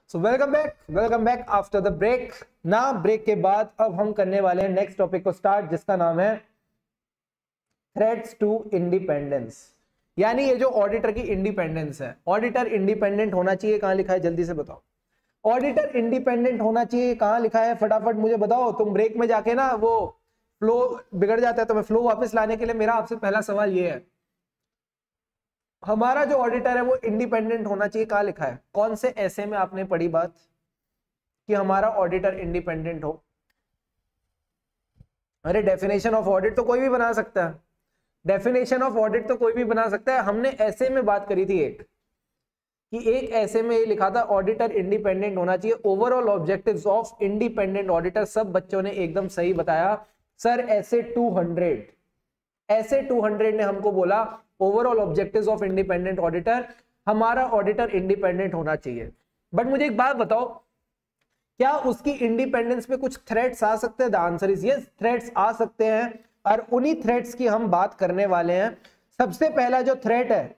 So welcome back after the break. ना break के बाद अब हम करने वाले हैं नेक्स्ट टॉपिक को स्टार्ट, जिसका नाम है थ्रेट्स टू इंडिपेंडेंस। यानी ये जो ऑडिटर की इंडिपेंडेंस है, ऑडिटर इंडिपेंडेंट होना चाहिए, कहां लिखा है जल्दी से बताओ। ऑडिटर इंडिपेंडेंट होना चाहिए, कहां लिखा है फटाफट मुझे बताओ। तुम ब्रेक में जाके ना वो फ्लो बिगड़ जाता है, तो मैं फ्लो वापस लाने के लिए मेरा आपसे पहला सवाल ये है, हमारा जो ऑडिटर है वो इंडिपेंडेंट होना चाहिए, कहां लिखा है? कौन से ऐसे में आपने पढ़ी बात कि हमारा ऑडिटर इंडिपेंडेंट हो? अरे डेफिनेशन ऑफ ऑडिट तो कोई भी बना सकता है, डेफिनेशन ऑफ ऑडिट तो कोई भी बना सकता है। हमने ऐसे में बात करी थी एक ऐसे में ये लिखा था ऑडिटर इंडिपेंडेंट होना चाहिए। Overall objectives of independent auditor, सब बच्चों ने एकदम सही बताया सर। ऐसे 200 ने हमको बोला overall objectives of independent auditor, हमारा ऑडिटर इंडिपेंडेंट होना चाहिए। बट मुझे एक बात बताओ, क्या उसकी इंडिपेंडेंस पे कुछ थ्रेट्स आ सकते हैं? The answer is yes, threats आ सकते हैं, और उन्हीं थ्रेट्स की हम बात करने वाले हैं। सबसे पहला जो थ्रेट है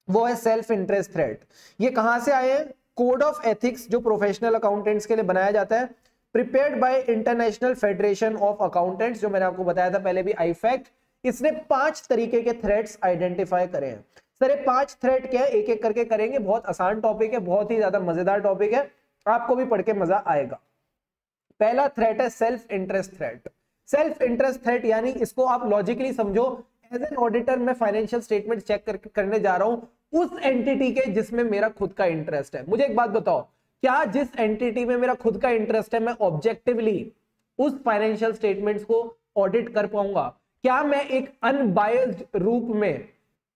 वो है सेल्फ इंटरेस्ट थ्रेट। ये कहां से आए हैं? कोड ऑफ एथिक्स जो प्रोफेशनल अकाउंटेंट्स के लिए बनाया जाता है, prepared by international federation of accountants, जो मैंने आपको बताया था पहले भी, आईफैक्ट। इसने 5 तरीके के थ्रेट्स आइडेंटिफाई करे हैं। सर ये 5 थ्रेट क्या है, एक एक करके करेंगे। बहुत आसान टॉपिक है, बहुत ही ज्यादा मजेदार टॉपिक है, आपको भी पढ़ के मजा आएगा। पहला थ्रेट है self interest threat. Self interest threat यानी इसको आप लॉजिकली समझो, एज एन ऑडिटर मैं फाइनेंशियल स्टेटमेंट चेक करने जा रहा हूं उस एंटिटी के जिसमें मेरा खुद का इंटरेस्ट है। मुझे एक बात बताओ, क्या जिस एंटिटी में मेरा खुद का इंटरेस्ट है मैं ऑब्जेक्टिवली उस फाइनेंशियल स्टेटमेंट्स को ऑडिट कर पाऊंगा? क्या मैं एक अनबायस्ड रूप में,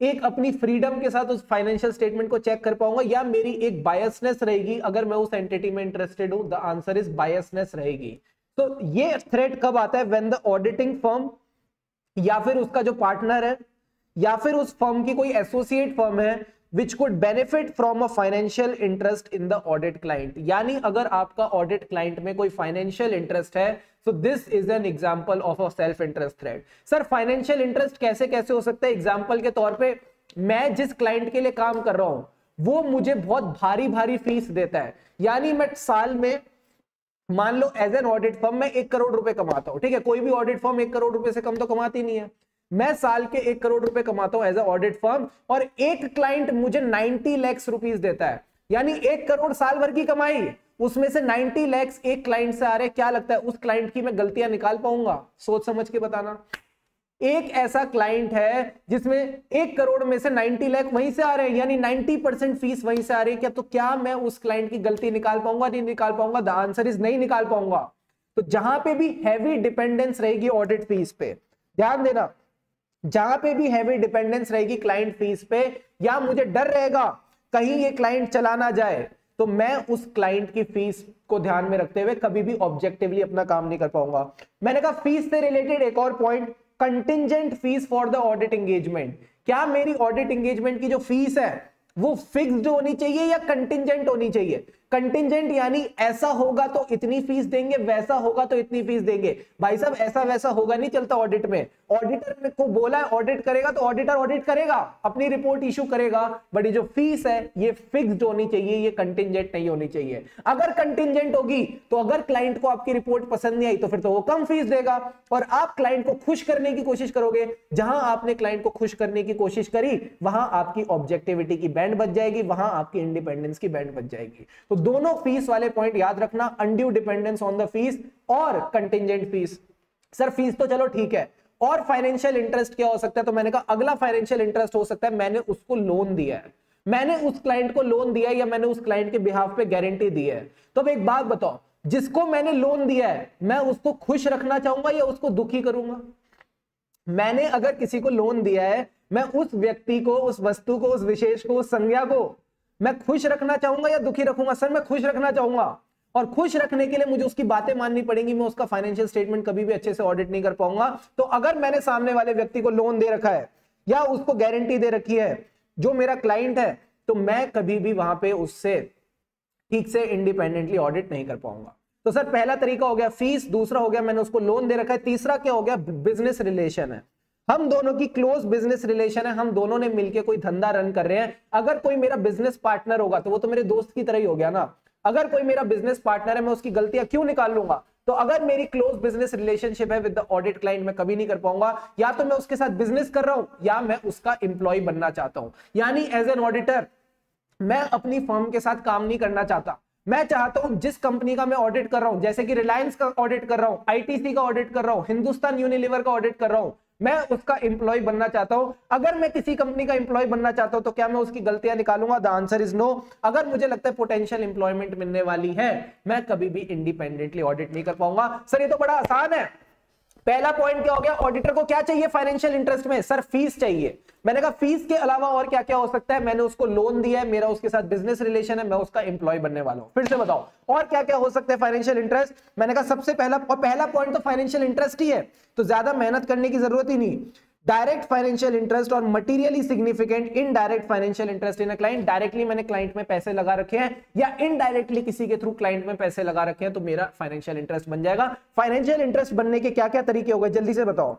एक अपनी फ्रीडम के साथ उस फाइनेंशियल स्टेटमेंट को चेक कर पाऊंगा, या मेरी एक बायसनेस रहेगी अगर मैं उस एंटिटी में इंटरेस्टेड हूं? द आंसर इज बायसनेस रहेगी। तो ये थ्रेट कब आता है? व्हेन द ऑडिटिंग फर्म या फिर उसका जो पार्टनर है या फिर उस फर्म की कोई एसोसिएट फर्म है which could benefit from a financial interest in the audit client। यानी अगर आपका ऑडिट क्लाइंट में कोई फाइनेंशियल इंटरेस्ट है, so this is an example of a self interest threat। Sir financial interest कैसे कैसे हो सकता है? एग्जांपल के तौर पे, मैं जिस क्लाइंट के लिए काम कर रहा हूं वो मुझे बहुत भारी भारी फीस देता है, यानी मैं साल में, मान लो एज एन ऑडिट फर्म मैं 1 करोड़ रुपए कमाता हूं, ठीक है, कोई भी ऑडिट फर्म 1 करोड़ रुपए से कम तो कमाती नहीं है। मैं साल के 1 करोड़ रुपए कमाता हूं एज ए ऑडिट फर्म, और एक क्लाइंट मुझे 90 लाख रुपीस देता है, यानी 1 करोड़ साल भर की कमाई, उसमें से 90 लाख एक क्लाइंट से आ रहे। क्या लगता है उस क्लाइंट की मैं गलतियां निकाल पाऊंगा? सोच समझ के बताना। एक ऐसा क्लाइंट है जिसमें 1 करोड़ में से 90 लाख वहीं से आ रहे हैं, यानी 90% फीस वहीं से आ रही है। क्या तो क्या मैं उस क्लाइंट की गलती निकाल पाऊंगा? नहीं निकाल पाऊंगा। द आंसर इज नहीं निकाल पाऊंगा। तो जहां पे भी हैवी डिपेंडेंस रहेगी ऑडिट फीस पे, ध्यान देना, जहां पे भी हैवी डिपेंडेंस रहेगी क्लाइंट फीस पे, या मुझे डर रहेगा कहीं ये क्लाइंट चला ना जाए, तो मैं उस क्लाइंट की फीस को ध्यान में रखते हुए कभी भी ऑब्जेक्टिवली अपना काम नहीं कर पाऊंगा। मैंने कहा फीस से रिलेटेड एक और point, contingent fees for the audit engagement. क्या मेरी ऑडिट एंगेजमेंट की जो फीस है वो फिक्स्ड होनी चाहिए या कंटिंजेंट होनी चाहिए? कंटिंजेंट यानी ऐसा होगा तो इतनी फीस देंगे, वैसा होगा तो इतनी फीस देंगे। भाई साहब ऐसा वैसा होगा नहीं चलता ऑडिट में। ऑडिटर को बोला है ऑडिट करेगा तो ऑडिटर ऑडिट करेगा, अपनी रिपोर्ट इशू करेगा, बट ये जो फीस है ये फिक्स्ड होनी चाहिए, ये कंटिंजेंट नहीं होनी चाहिए। अगर कंटिंजेंट होगी तो अगर क्लाइंट को आपकी रिपोर्ट पसंद नहीं आई तो फिर तो वो कम फीस देगा, और आप क्लाइंट को खुश करने की कोशिश करोगे। जहां आपने क्लाइंट को खुश करने की कोशिश करी वहां आपकी ऑब्जेक्टिविटी की बैंड बच जाएगी, वहां आपकी इंडिपेंडेंस की बैंड बच जाएगी। तो दोनों फीस वाले पॉइंट याद रखना, undue dependence on the fees और कंटिंजेंट फीस। सर फीस तो चलो ठीक है, और फाइनेंशियल इंटरेस्ट क्या हो सकता है? तो मैंने कहा अगला फाइनेंशियल इंटरेस्ट हो सकता है मैंने उसको लोन दिया है, मैंने उस क्लाइंट को लोन दिया है, या मैंने उस क्लाइंट के बिहाफ पे गारंटी दी है। तो अब एक बात बताओ, जिसको मैंने लोन दिया है मैं उसको खुश रखना चाहूंगा या उसको दुखी करूंगा? मैंने अगर किसी को लोन दिया है, मैं उस व्यक्ति को, उस वस्तु को, उस विशेष को, उस संज्ञा को मैं खुश रखना चाहूंगा या दुखी रखूंगा? सर मैं खुश रखना चाहूंगा, और खुश रखने के लिए मुझे उसकी बातें माननी पड़ेंगी, मैं उसका फाइनेंशियल स्टेटमेंट कभी भी अच्छे से ऑडिट नहीं कर पाऊंगा। तो अगर मैंने सामने वाले व्यक्ति को लोन दे रखा है या उसको गारंटी दे रखी है जो मेरा क्लाइंट है, तो मैं कभी भी वहां पे उससे ठीक से इंडिपेंडेंटली ऑडिट नहीं कर पाऊंगा। तो सर पहला तरीका हो गया फीस, दूसरा हो गया मैंने उसको लोन दे रखा है, तीसरा क्या हो गया? बिजनेस रिलेशन है, हम दोनों की क्लोज बिजनेस रिलेशन है, हम दोनों ने मिलकर कोई धंधा रन कर रहे हैं। अगर कोई मेरा बिजनेस पार्टनर होगा तो वो तो मेरे दोस्त की तरह ही हो गया ना। अगर कोई मेरा बिजनेस पार्टनर है मैं उसकी गलतियां क्यों निकाल लूंगा? तो अगर मेरी क्लोज बिजनेस रिलेशनशिप है विद द ऑडिट क्लाइंट, मैं कभी नहीं कर पाऊंगा। या तो मैं उसके साथ बिजनेस कर रहा हूं या मैं उसका एम्प्लॉय बनना चाहता हूं। यानी एज एन ऑडिटर मैं अपनी फर्म के साथ काम नहीं करना चाहता। मैं चाहता हूं जिस कंपनी का मैं ऑडिट कर रहा हूं, जैसे कि रिलायंस का ऑडिट कर रहा हूं, आईटीसी का ऑडिट कर रहा हूं, हिंदुस्तान यूनिलीवर का ऑडिट कर रहा हूं, मैं उसका एम्प्लॉय बनना चाहता हूं। अगर मैं किसी कंपनी का एम्प्लॉय बनना चाहता हूं तो क्या मैं उसकी गलतियां निकालूंगा? The answer is no. अगर मुझे लगता है पोटेंशियल एम्प्लॉयमेंट मिलने वाली है, मैं कभी भी इंडिपेंडेंटली ऑडिट नहीं कर पाऊंगा। सर ये तो बड़ा आसान है। पहला पॉइंट क्या हो गया? ऑडिटर को क्या चाहिए फाइनेंशियल इंटरेस्ट में? सर फीस चाहिए। मैंने कहा फीस के अलावा और क्या क्या हो सकता है? मैंने उसको लोन दिया है, मेरा उसके साथ बिजनेस रिलेशन है, मैं उसका एम्प्लॉय बनने वाला हूं। फिर से बताओ और क्या क्या हो सकता है फाइनेंशियल इंटरेस्ट? मैंने कहा सबसे पहला और पहला पॉइंट तो फाइनेंशियल इंटरेस्ट ही है, तो ज्यादा मेहनत करने की जरूरत ही नहीं। डायरेक्ट फाइनेंशियल इंटरेस्ट और materially significant indirect financial interest in a client. Directly मैंने क्लाइंट में पैसे लगा रखे हैं या इनडायरेक्टली किसी के थ्रू क्लाइंट में पैसे लगा रखे हैं, तो मेरा फाइनेंशियल इंटरेस्ट बन जाएगा। फाइनेंशियल इंटरेस्ट बनने के क्या क्या तरीके हो गए, जल्दी से बताओ।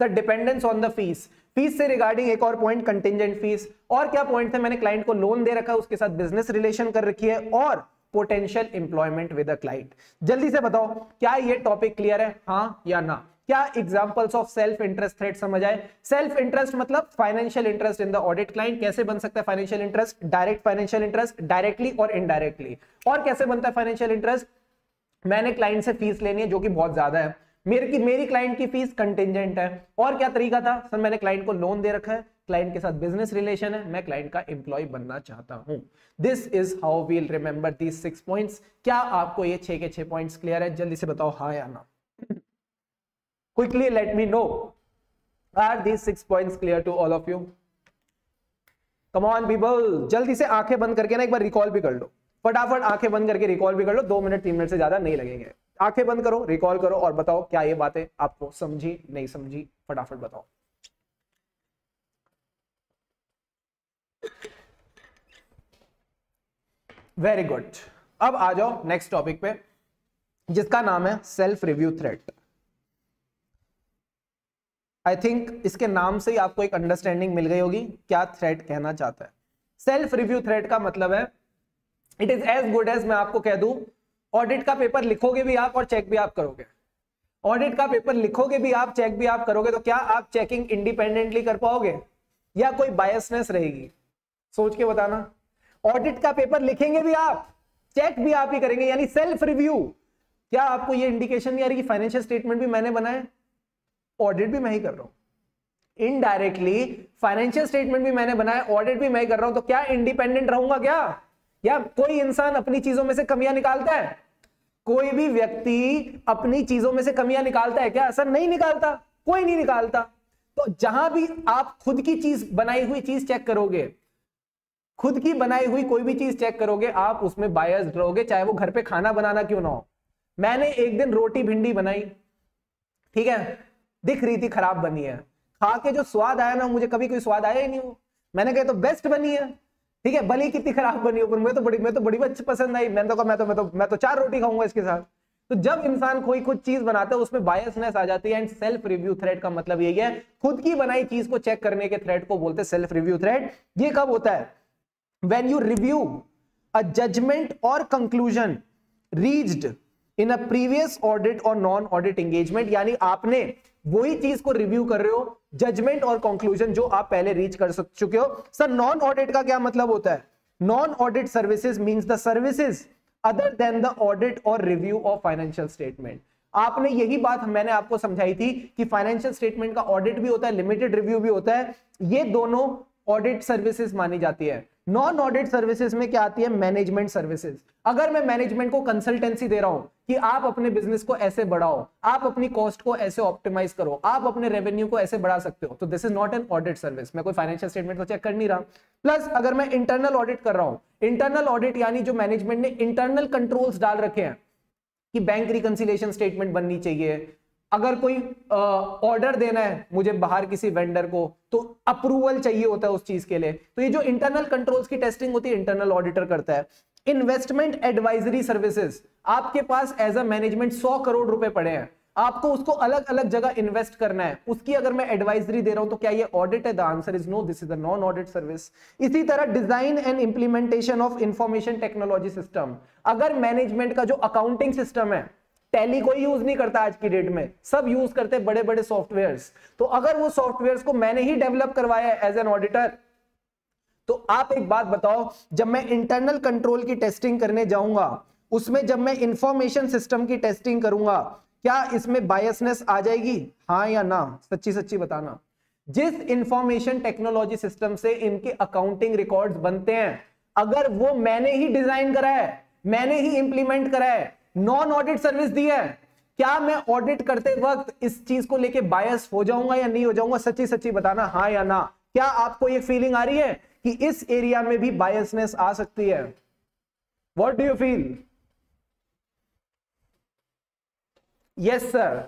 Sir dependence on the fees, fees से रिगार्डिंग एक और पॉइंट कंटिंजेंट फीस। और क्या पॉइंट थे? मैंने क्लाइंट को लोन दे रखा है, उसके साथ बिजनेस रिलेशन कर रखी है, और potential employment with a client. जल्दी से बताओ क्या ये टॉपिक क्लियर है, हाँ या ना? क्या examples of self interest threat समझ आए? सेल्फ इंटरेस्ट मतलब financial interest in the audit client. कैसे बन सकता है financial interest? Direct financial interest, directly और इनडायरेक्टली। और कैसे बनता है फाइनेंशियल इंटरेस्ट? मैंने क्लाइंट से फीस लेनी है जो कि बहुत ज्यादा है, मेरी क्लाइंट की फीस कंटिंजेंट है। और क्या तरीका था? सर मैंने क्लाइंट को लोन दे रखा है, क्लाइंट के साथ बिजनेस रिलेशन है, मैं क्लाइंट का एम्प्लॉय बनना चाहता हूं। This is how we'll remember these 6 points. क्या आपको ये 6 के 6 पॉइंट्स क्लियर है? जल्दी से बताओ हाँ या ना। Quickly let me know, are these 6 points clear to all of you? Come on people, जल्दी से आंखें बंद करके ना एक बार रिकॉल भी कर लो, फटाफट आंखें बंद करके रिकॉल भी कर लो। 2 मिनट 3 मिनट से ज्यादा नहीं लगेंगे। आंखें बंद करो, रिकॉल करो और बताओ क्या ये बातें आपको समझी नहीं समझी, फटाफट बताओ। Very good. अब आ जाओ नेक्स्ट टॉपिक पे जिसका नाम है self review threat. I think इसके नाम से ही आपको एक अंडरस्टैंडिंग मिल गई होगी क्या थ्रेट कहना चाहता है। सेल्फ रिव्यू थ्रेट का मतलब है it is as good as, मैं आपको कह दूं, ऑडिट का पेपर लिखोगे भी आप और चेक भी आप करोगे। ऑडिट का पेपर लिखोगे भी आप, चेक भी आप करोगे, तो क्या आप चेकिंग इंडिपेंडेंटली कर पाओगे या कोई बायसनेस रहेगी? सोच के बताना। ऑडिट का पेपर लिखेंगे भी आप, चेक भी आप ही करेंगे, यानी सेल्फ रिव्यू। क्या आपको ये इंडिकेशन नहीं आ रही कि फाइनेंशियल स्टेटमेंट भी मैंने बनाए, ऑडिट भी मैं ही कर रहा हूं? इनडायरेक्टली फाइनेंशियल स्टेटमेंट भी मैंने बनाया, ऑडिट भी मैं ही कर रहा हूं, तो क्या इंडिपेंडेंट रहूंगा क्या? या कोई इंसान अपनी चीजों में से कमियां निकालता है? कोई भी व्यक्ति अपनी चीजों में से कमियां निकालता है क्या? सर नहीं निकालता, कोई नहीं निकालता। तो जहां भी आप खुद की चीज, बनाई हुई चीज चेक करोगे, खुद की बनाई हुई कोई भी चीज चेक करोगे, आप उसमें बायस्ड रहोगे, चाहे वो घर पे खाना बनाना क्यों ना हो। मैंने एक दिन रोटी भिंडी बनाई, ठीक है, दिख रही थी खराब बनी है, खा के जो स्वाद आया ना, मुझे कभी कोई स्वाद आया ही नहीं हो। मैंने कहा तो बेस्ट बनी है, ठीक है, भले कितनी खराब बनी हो, पर मैं तो बड़ी अच्छी पसंद आई। मैंने तो कहा मैं तो 4 रोटी खाऊंगा इसके साथ। तो जब इंसान कोई खुद चीज बनाता है उसमें बायसनेस आ जाती है। एंड सेल्फ रिव्यू थ्रेड का मतलब यही है, खुद की बनाई चीज को चेक करने के थ्रेड को बोलते हैं सेल्फ रिव्यू थ्रेड। ये कब होता है? When you review a judgement और conclusion reached in a previous audit और नॉन ऑडिट एंगेजमेंट। यानी आपने वही चीज को रिव्यू कर रहे हो, जजमेंट और कंक्लूजन जो आप पहले रीच कर चुके हो। सर नॉन ऑडिट का क्या मतलब होता है? Non audit services means the services other than the audit और रिव्यू ऑफ फाइनेंशियल स्टेटमेंट। आपने यही बात मैंने आपको समझाई थी कि फाइनेंशियल स्टेटमेंट का ऑडिट भी होता है, लिमिटेड रिव्यू भी होता है। ये दोनों ऑडिट सर्विसेज मानी जाती है। नॉन ऑडिट सर्विसेज में क्या आती है? Management services. अगर मैं मैनेजमेंट को कंसल्टेंसी दे रहा हूं कि आप अपने बिजनेस को ऐसे बढ़ाओ, आप अपनी कॉस्ट को ऐसे ऑप्टिमाइज करो, आप अपने रेवेन्यू को ऐसे बढ़ा सकते हो, तो this is not an audit service. मैं कोई फाइनेंशियल स्टेटमेंट तो चेक कर नहीं रहा। प्लस अगर मैं इंटरनल ऑडिट कर रहा हूं, इंटरनल ऑडिट यानी जो मैनेजमेंट ने इंटरनल कंट्रोल्स डाल रखे हैं कि बैंक रिकंसिलिएशन स्टेटमेंट बननी चाहिए, अगर कोई ऑर्डर देना है मुझे बाहर किसी वेंडर को, तो अप्रूवल चाहिए होता है उस चीज के लिए। तो ये जो इंटरनल कंट्रोल्स की टेस्टिंग होती है, इंटरनल ऑडिटर करता है। इन्वेस्टमेंट एडवाइजरी सर्विसेज, आपके पास एज अ मैनेजमेंट 100 करोड़ रुपए पड़े हैं, आपको उसको अलग अलग जगह इन्वेस्ट करना है, उसकी अगर मैं एडवाइजरी दे रहा हूं तो क्या ये ऑडिट है? The answer is no, this is a non audit service. इसी तरह design and implementation of information technology system, अगर मैनेजमेंट का जो अकाउंटिंग सिस्टम है, टैली कोई यूज नहीं करता आज की डेट में, सब यूज करते बड़े बड़े सॉफ्टवेयर्स, तो अगर वो सॉफ्टवेयर्स को मैंने ही डेवलप करवाया है एज एन ऑडिटर, तो आप एक बात बताओ, जब मैं इंटरनल कंट्रोल की टेस्टिंग करने जाऊंगा, उसमें जब मैं इंफॉर्मेशन सिस्टम की टेस्टिंग करूंगा, क्या इसमें बायसनेस आ जाएगी? हाँ या ना, सच्ची सच्ची बताना। जिस इंफॉर्मेशन टेक्नोलॉजी सिस्टम से इनके अकाउंटिंग रिकॉर्ड्स बनते हैं, अगर वो मैंने ही डिजाइन करा है, मैंने ही इंप्लीमेंट करा है, नॉन ऑडिट सर्विस दी है, क्या मैं ऑडिट करते वक्त इस चीज को लेके बायस हो जाऊंगा या नहीं हो जाऊंगा? सच्ची सच्ची बताना, हाँ या ना। क्या आपको ये फीलिंग आ रही है कि इस एरिया में भी बायसनेस आ सकती है? What do you feel? Yes sir,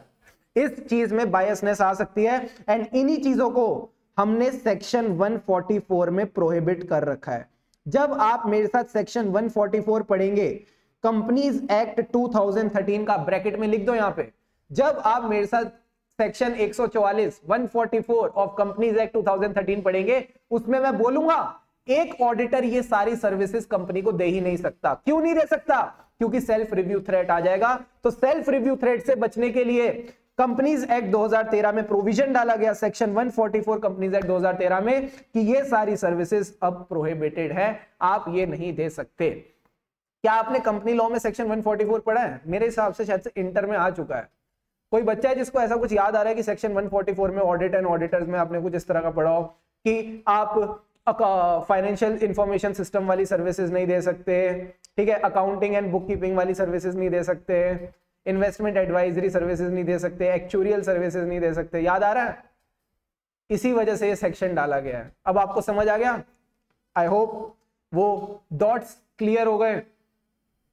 इस चीज में बायसनेस आ सकती है, एंड इन्हीं चीजों को हमने सेक्शन 144 में प्रोहिबिट कर रखा है। जब आप मेरे साथ सेक्शन 144 पढ़ेंगे, कंपनीज एक्ट 2013 का, ब्रैकेट में लिख दो यहां पे, जब आप मेरे साथ सेक्शन 144 144 ऑफ कंपनीज एक्ट 2013 पढ़ेंगे, उसमें मैं बोलूंगा एक ऑडिटर ये सारी सर्विसेज कंपनी को दे ही नहीं सकता। क्यों नहीं दे सकता? क्योंकि सेल्फ रिव्यू थ्रेट आ जाएगा। तो सेल्फ रिव्यू थ्रेट से बचने के लिए कंपनीज एक्ट 2013 में प्रोविजन डाला गया, सेक्शन 144 कंपनीज एक्ट 2013 में, कि ये सारी सर्विसेज अब प्रोहिबिटेड है, आप ये नहीं दे सकते। क्या आपने कंपनी लॉ में सेक्शन 144 पढ़ा है? मेरे हिसाब से शायद से इंटर में आ चुका है। कोई बच्चा है जिसको ऐसा कुछ याद आ रहा है कि सेक्शन 144 में ऑडिट एंड ऑडिटर्स में आपने कुछ इस तरह का पढ़ा हो कि आप फाइनेंशियल इंफॉर्मेशन सिस्टम वाली सर्विसेज नहीं दे सकते, ठीक है, अकाउंटिंग एंड बुक कीपिंग वाली सर्विसेज नहीं दे सकते, इन्वेस्टमेंट एडवाइजरी सर्विसेज नहीं दे सकते, एक्चुरियल सर्विसेज नहीं दे सकते? याद आ रहा है? इसी वजह से ये सेक्शन डाला गया है। अब आपको समझ आ गया? आई होप वो डॉट्स क्लियर हो गए।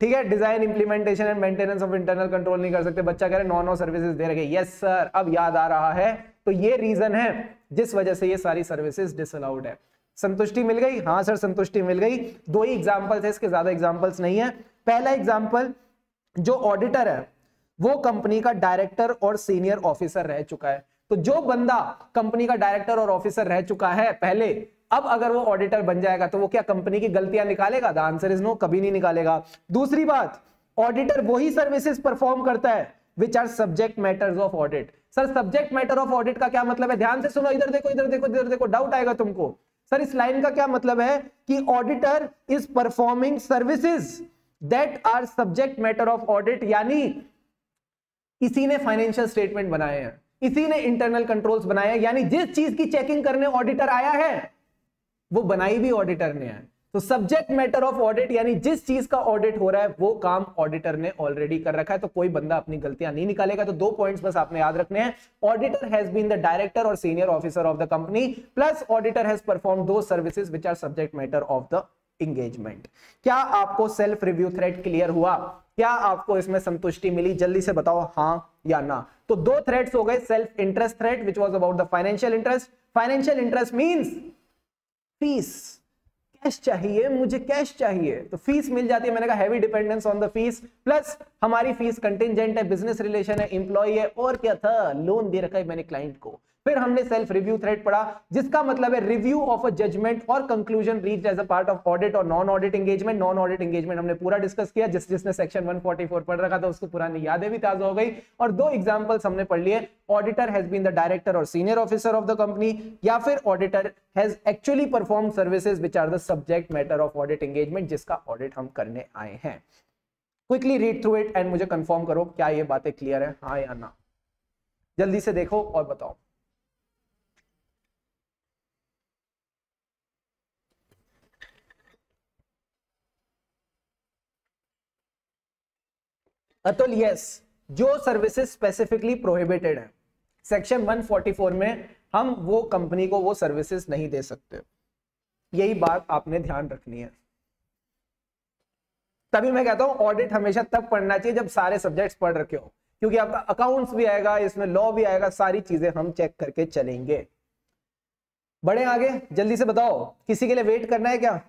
ठीक है, design implementation and maintenance of internal control नहीं कर सकते, बच्चा कह रहे नॉन सर्विसेज दे रखे। यस सर, अब याद आ रहा है। तो ये रीजन है जिस वजह से ये सारी सर्विसेज डिसअलाउड है। संतुष्टि मिल गई? हाँ सर, संतुष्टि मिल गई। दो ही एग्जांपल्स है, इसके ज्यादा एग्जांपल्स नहीं है। पहला एग्जांपल, जो ऑडिटर है वो कंपनी का डायरेक्टर और सीनियर ऑफिसर रह चुका है। तो जो बंदा कंपनी का डायरेक्टर और ऑफिसर रह चुका है पहले, अब अगर वो ऑडिटर बन जाएगा तो वो क्या कंपनी की गलतियां निकालेगा? द आंसर इज नो, कभी नहीं निकालेगा। दूसरी बात, ऑडिटर वही सर्विसेज परफॉर्म करता है which are subject matters of audit. Sir subject matter of audit का क्या मतलब है? ध्यान से सुनो, इधर देखो इधर देखो इधर देखो, डाउट आएगा तुमको। सर इस लाइन का क्या मतलब है कि auditor is performing services that are subject matter of audit, यानी इसी ने फाइनेंशियल स्टेटमेंट बनाए हैं, इसी ने इंटरनल कंट्रोल्स बनाए हैं, यानी जिस चीज की चेकिंग करने ऑडिटर आया है वो बनाई भी ऑडिटर ने है। तो सब्जेक्ट मैटर ऑफ ऑडिट यानी जिस चीज का ऑडिट हो रहा है वो काम ऑडिटर ने ऑलरेडी कर रखा है, तो कोई बंदा अपनी गलतियां नहीं निकालेगा। तो दो पॉइंट्स बस आपने याद रखने हैं, auditor has been the director और senior officer of the company, plus auditor has perform दो services which are subject matter of the engagement. क्या आपको सेल्फ रिव्यू थ्रेट क्लियर हुआ? क्या आपको इसमें संतुष्टि मिली? जल्दी से बताओ हाँ या ना। तो दो थ्रेट्स हो गए, self interest threat which was about the financial interest. Financial interest means fees, cash चाहिए, मुझे कैश चाहिए, तो फीस मिल जाती है। मैंने कहा heavy dependence on the fees, plus हमारी फीस कंटिंजेंट है, बिजनेस रिलेशन है, एम्प्लॉय है, और क्या था, लोन दे रखा है मैंने क्लाइंट को। फिर हमने सेल्फ रिव्यू थ्रेट पढ़ा जिसका मतलब है रिव्यू ऑफ अ जजमेंट और conclusion reached as a part of audit और non audit engagement. Non audit engagement हमने पूरा डिस्कस किया, जिसने सेक्शन 144 पढ़ रखा था उसको पुरानी यादें भी ताजा हो गई। और दो एग्जांपल्स हमने पढ़ लिए, auditor has been the director और senior officer of the company, या फिर auditor has actually perform services which are the subject matter of audit engagement, जिसका ऑडिट हम करने आए हैं। Quickly read through it and मुझे कंफर्म करो क्या ये बातें क्लियर है, हाँ या ना। जल्दी से देखो और बताओ। अतुल यस, जो सर्विसेज स्पेसिफिकली प्रोहिबिटेड है सेक्शन 144 में, हम वो कंपनी को वो सर्विसेज नहीं दे सकते। यही बात आपने ध्यान रखनी है। तभी मैं कहता हूं ऑडिट हमेशा तब पढ़ना चाहिए जब सारे सब्जेक्ट्स पढ़ रखे हो, क्योंकि आपका अकाउंट्स भी आएगा, इसमें लॉ भी आएगा, सारी चीजें हम चेक करके चलेंगे। बढ़े आगे, जल्दी से बताओ, किसी के लिए वेट करना है क्या?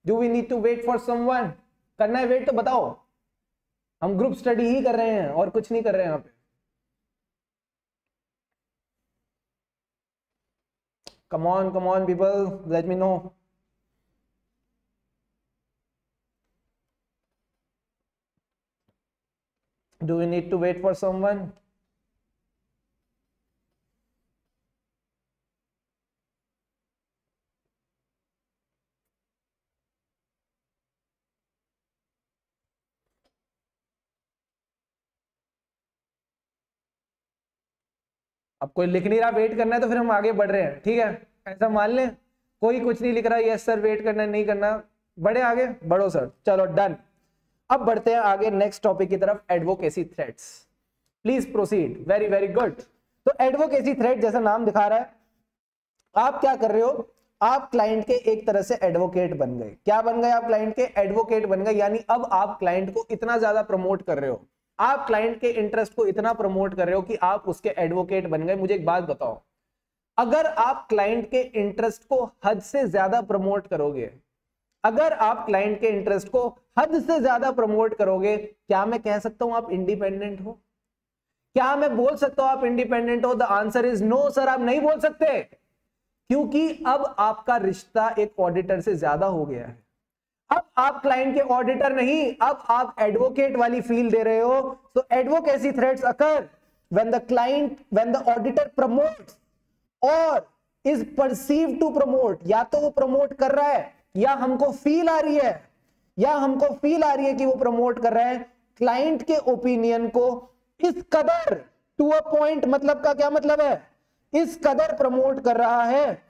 Do we need to wait for someone? करना है वेट तो बताओ। हम ग्रुप स्टडी ही कर रहे हैं और कुछ नहीं कर रहे हैं यहाँ पे। Come on people, let me know. Do we need to wait for someone? अब कोई लिख नहीं रहा, वेट करना है तो फिर हम आगे बढ़ रहे हैं, ठीक है, ऐसा मान लें। कोई कुछ नहीं लिख रहा, यस सर वेट करना है, नहीं करना, बढ़े आगे, बढ़ो सर, चलो डन। अब बढ़ते हैं आगे नेक्स्ट टॉपिक की तरफ, advocacy threats. Please proceed, very very good. तो एडवोकेसी थ्रेट जैसा नाम दिखा रहा है, आप क्या कर रहे हो, आप क्लाइंट के एक तरह से एडवोकेट बन गए। क्या बन गए आप, क्लाइंट के एडवोकेट बन गए, यानी अब आप क्लाइंट को इतना ज्यादा प्रमोट कर रहे हो, आप क्लाइंट के इंटरेस्ट को इतना प्रमोट कर रहे हो कि आप उसके एडवोकेट बन गए। मुझे एक बात बताओ, अगर आप क्लाइंट के इंटरेस्ट को हद से ज्यादा प्रमोट करोगे, अगर आप क्लाइंट के इंटरेस्ट को हद से ज्यादा प्रमोट करोगे, क्या मैं कह सकता हूं आप इंडिपेंडेंट हो? क्या मैं बोल सकता हूं आप इंडिपेंडेंट हो? The answer is no sir, आप नहीं बोल सकते, क्योंकि अब आपका रिश्ता एक ऑडिटर से ज्यादा हो गया है। अब आप क्लाइंट के ऑडिटर नहीं, अब आप एडवोकेट वाली फील दे रहे हो। So advocacy threats occur when the auditor promotes और इज परसीव्ड टू प्रमोट, या तो वो प्रमोट कर रहा है या हमको फील आ रही है कि वो प्रमोट कर रहा है क्लाइंट के ओपिनियन को इस कदर, टू अ पॉइंट, मतलब का क्या मतलब है, इस कदर प्रमोट कर रहा है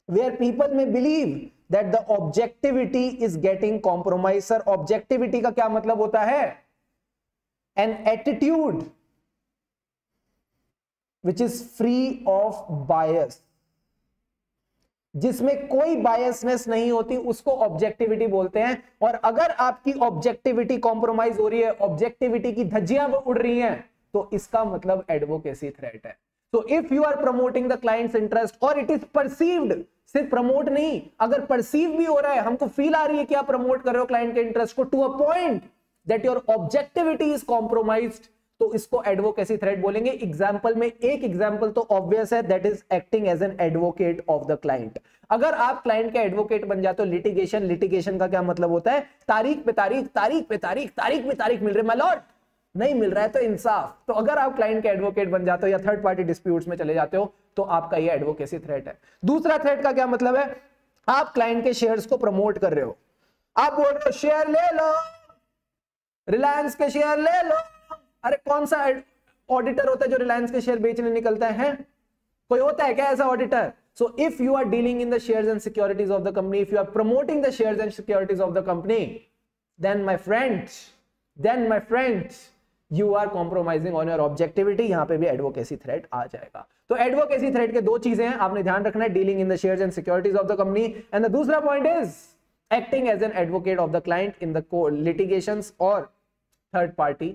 where people may believe that the objectivity is getting compromised। Sir objectivity का क्या मतलब होता है? an attitude which is free of bias, जिसमें कोई बायसनेस नहीं होती, उसको ऑब्जेक्टिविटी बोलते हैं। और अगर आपकी ऑब्जेक्टिविटी कॉम्प्रोमाइज हो रही है, ऑब्जेक्टिविटी की धज्जियां उड़ रही हैं, तो इसका मतलब एडवोकेसी थ्रेट है। So if you are promoting the client's interest और it is perceived, सिर्फ प्रमोट नहीं, अगर परसीव भी हो रहा है, हमको फील आ रही है कि आप प्रमोट कर रहे हो क्लाइंट के इंटरेस्ट को to a point that your objectivity is compromised, तो इसको एडवोकेसी थ्रेट बोलेंगे। एग्जांपल में एक एग्जांपल तो ऑब्वियस है, that is acting as an advocate of the client. अगर आप क्लाइंट के एडवोकेट बन जाते हो, लिटिगेशन का क्या मतलब होता है, तारीख पे तारीख मिल रही है माय लॉर्ड, नहीं मिल रहा है तो इंसाफ। तो अगर आप क्लाइंट के एडवोकेट बन जाते हो या थर्ड पार्टी डिस्प्यूट्स में चले जाते हो, तो आपका ये एडवोकेसी थ्रेट है। दूसरा थ्रेट का क्या मतलब है, आप क्लाइंट के शेयर्स को प्रमोट कर रहे हो, आप बोल रहे हो शेयर ले लो, रिलायंस के शेयर ले लो। अरे कौन सा ऑडिटर होता है जो रिलायंस के शेयर बेचने निकलता है? कोई होता है क्या ऐसा auditor? So if you are dealing in the shares and securities of the company, if you are promoting the shares and securities of the company, then my friends you are compromising on your objectivity. यहां पे भी advocacy threat आ जाएगा। तो advocacy threat के दो चीजें हैं, आपने ध्यान रखना है, dealing in the shares and securities of the company, and the दूसरा point is acting as an advocate of the client in the litigations और थर्ड पार्टी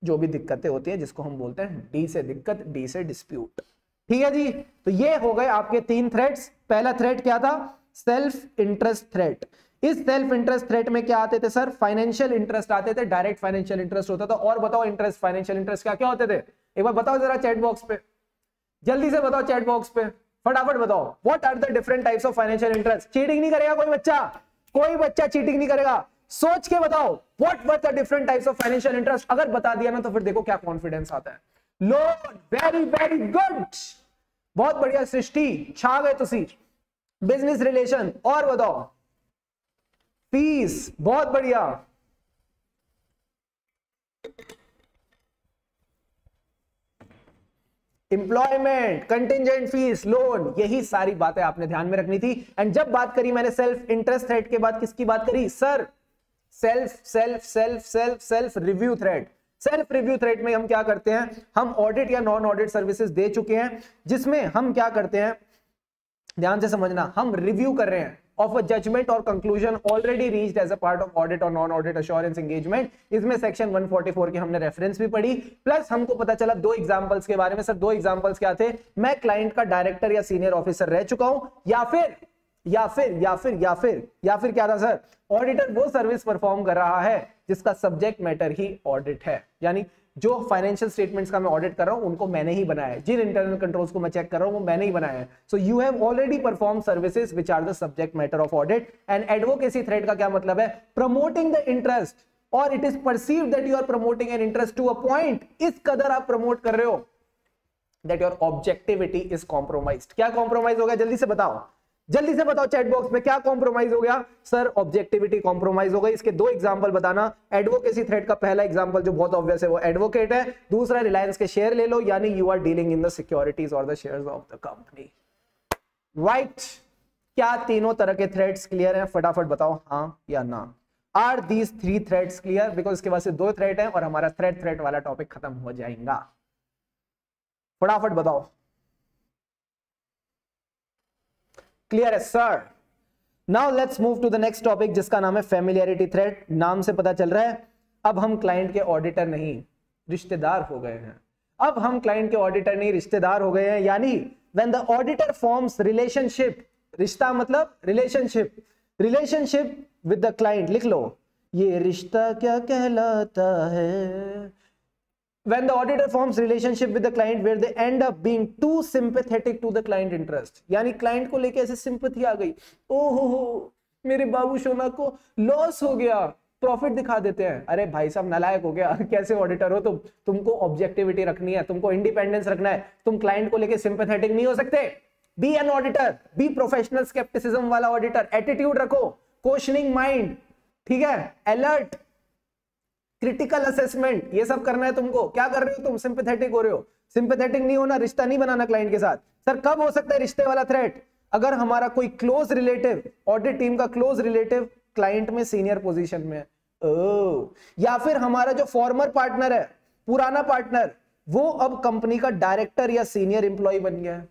जो भी दिक्कतें होती है, जिसको हम बोलते हैं डी से दिक्कत, डी से डिस्प्यूट। ठीक है जी, तो ये हो गए आपके तीन थ्रेट्स। पहला थ्रेट क्या था? Self interest threat. इस सेल्फ इंटरेस्ट थ्रेट में क्या आते थे सर? फाइनेंशियल इंटरेस्ट आते थे, डायरेक्ट फाइनेंशियल इंटरेस्ट होता था। और बताओ इंटरेस्ट, फाइनेंशियल इंटरेस्ट क्या क्या होते थे? एक बार बताओ जरा चैट बॉक्स पे, जल्दी से बताओ चैट बॉक्स पे, फटाफट बताओ। What are the different types of financial interest? Cheating नहीं करेगा कोई बच्चा चीटिंग नहीं करेगा, सोच के बताओ what were the different types of financial interest. अगर बता दिया ना तो फिर देखो क्या कॉन्फिडेंस आता है। लोन, वेरी वेरी गुड, बहुत बढ़िया सृष्टि, छा गए तुसी। बिजनेस रिलेशन, और बताओ। फीस, बहुत बढ़िया। एम्प्लॉयमेंट, कंटिजेंट फीस, लोन, यही सारी बातें आपने ध्यान में रखनी थी। एंड जब बात करी मैंने सेल्फ इंटरेस्ट थ्रेट के बाद किसकी बात करी sir? Self review threat. Self review threat में हम क्या करते हैं, हम ऑडिट या नॉन ऑडिट सर्विसेज दे चुके हैं, जिसमें हम क्या करते हैं, ध्यान से समझना, हम रिव्यू कर रहे हैं of a judgment or conclusion already reached as a part of audit or non-audit assurance engagement। इसमें सेक्शन 144 की हमने रेफरेंस भी पढ़ी, प्लस हमको पता चला दो एग्जांपल्स के बारे में। सर दो एग्जांपल्स क्या थे? मैं क्लाइंट का डायरेक्टर या सीनियर ऑफिसर रह चुका हूं, या या फिर क्या था सर, ऑडिटर वो सर्विस परफॉर्म कर रहा है जिसका सब्जेक्ट मैटर ही ऑडिट है, यानी जो फाइनेंशियल स्टेटमेंट्स का मैं ऑडिट कर रहा हूं उनको मैंने ही बनाया है, जिन इंटरनल कंट्रोल्स को मैं चेक कर रहा हूं वो मैंने ही बनाया है। So you have already perform services which are the subject matter of audit. And advocacy threat का क्या मतलब है, प्रमोटिंग द इंटरेस्ट और it is perceived that you are promoting an interest to a point, इस कदर आप promote कर रहे हो that your objectivity is compromised. क्या कॉम्प्रोमाइज हो गया, जल्दी से बताओ, जल्दी से बताओ चैट बॉक्स में, क्या कॉम्प्रोमाइज हो गया सर, ऑब्जेक्टिविटी कॉम्प्रोमाइज हो गई। इसके दो एग्जांपल बताना। एडवोकेसी थ्रेड का पहला एग्जांपल जो बहुत ऑब्वियस है वो एडवोकेट है, दूसरा रिलायंस के शेयर ले लो, यानी you are dealing in the securities और the shares of the company, right. क्या तीनों तरह के थ्रेड्स क्लियर हैं, फटाफट बताओ हाँ या ना। Are these three threats clear, because इसके बाद से दो थ्रेड है और हमारा थ्रेड वाला टॉपिक खत्म हो जाएगा, फटाफट बताओ। क्लियर है sir. Now let's move to the next topic जिसका नाम है फेमिलियरिटी थ्रेड। नाम से पता चल रहा है अब हम क्लाइंट के ऑडिटर नहीं रिश्तेदार हो गए हैं, अब हम क्लाइंट के ऑडिटर नहीं रिश्तेदार हो गए हैं, यानी when the auditor forms relationship, रिश्ता मतलब relationship, relationship with the client, लिख लो ये रिश्ता क्या कहलाता है। When the auditor forms relationship with the client where they end up being too sympathetic to the client interest, यानी क्लाइंट को लेके ऐसे सिंपैथी आ गई, ओहो मेरे बाबू सोना को लॉस हो गया, प्रॉफिट दिखा देते हैं। अरे भाई साहब नालायक हो गया, कैसे ऑडिटर हो तुम, तुमको ऑब्जेक्टिविटी रखनी है, तुमको इंडिपेंडेंस रखना है, तुम क्लाइंट को लेके सिंपैथेटिक नहीं हो सकते। Be an auditor, be professional scepticism वाला ऑडिटर, एटीट्यूड रखो, क्वेश्चनिंग माइंड, ठीक है, अलर्ट, क्रिटिकल असेसमेंट, ये सब करना है तुमको। क्या कर रहे हो तुम, सिंपैथेटिक हो रहे हो, सिंपैथेटिक नहीं होना, रिश्ता नहीं बनाना क्लाइंट के साथ। सर कब हो सकता है रिश्ते वाला थ्रेट, अगर हमारा कोई क्लोज रिलेटिव, ऑडिट टीम का क्लोज रिलेटिव क्लाइंट में सीनियर पोजीशन में है, या फिर हमारा जो फॉर्मर पार्टनर है, पुराना पार्टनर, वो अब कंपनी का डायरेक्टर या सीनियर इंप्लॉय बन गया है,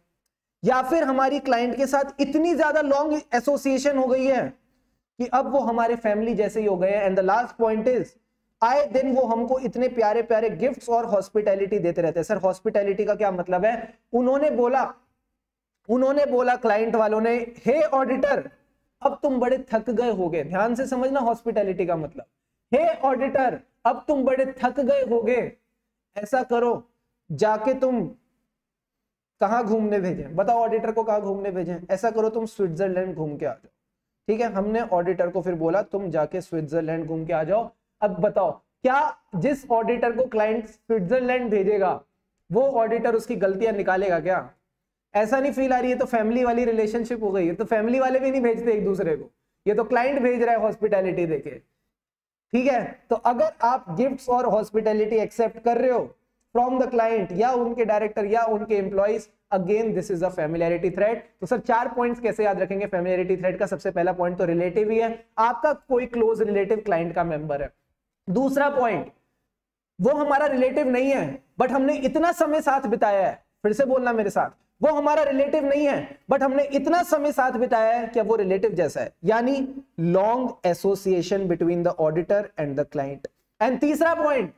या फिर हमारी क्लाइंट के साथ इतनी ज्यादा लॉन्ग एसोसिएशन हो गई है कि अब वो हमारे फैमिली जैसे ही हो गए हैं। And the last point is आए दिन वो हमको इतने प्यारे प्यारे गिफ्ट्स और हॉस्पिटैलिटी देते रहते हैं। सर हॉस्पिटैलिटी का क्या मतलब है, उन्होंने बोला क्लाइंट वालों ने, हे ऑडिटर अब तुम बड़े थक गए होगे, ध्यान से समझना हॉस्पिटैलिटी का मतलब, हे ऑडिटर अब तुम बड़े थक गए होगे, ऐसा करो जाके तुम कहां घूमने भेजें, बताओ ऑडिटर को कहां घूमने भेजें, ऐसा करो तुम स्विट्जरलैंड घूम के आ जाओ। ठीक है, हमने ऑडिटर को फिर बोला तुम जाके स्विट्जरलैंड घूम के आ जाओ। अब बताओ क्या जिस ऑडिटर को क्लाइंट स्विट्जरलैंड भेजेगा वो ऑडिटर उसकी गलतियां निकालेगा क्या? ऐसा नहीं फील आ रही है तो फैमिली वाली रिलेशनशिप हो गई है, तो फैमिली वाले भी नहीं भेजते एक दूसरे को, ये तो क्लाइंट भेज रहा है हॉस्पिटैलिटी देके। ठीक है, तो अगर आप गिफ्ट्स और हॉस्पिटैलिटी एक्सेप्ट कर रहे हो फ्रॉम द क्लाइंट या उनके डायरेक्टर या उनके employees, again this is a familiarity thread. तो सर 4 पॉइंट्स कैसे याद रखेंगे फैमिलियरिटी थ्रेड का? सबसे पहला पॉइंट तो रिलेटिव ही है, आपका कोई क्लोज रिलेटिव क्लाइंट का मेंबर है। दूसरा पॉइंट, वो हमारा रिलेटिव नहीं है बट हमने इतना समय साथ बिताया है, फिर से बोलना मेरे साथ, वो हमारा रिलेटिव नहीं है बट हमने इतना समय साथ बिताया है कि वो रिलेटिव जैसा है, यानी long association between the auditor and the client. And तीसरा पॉइंट,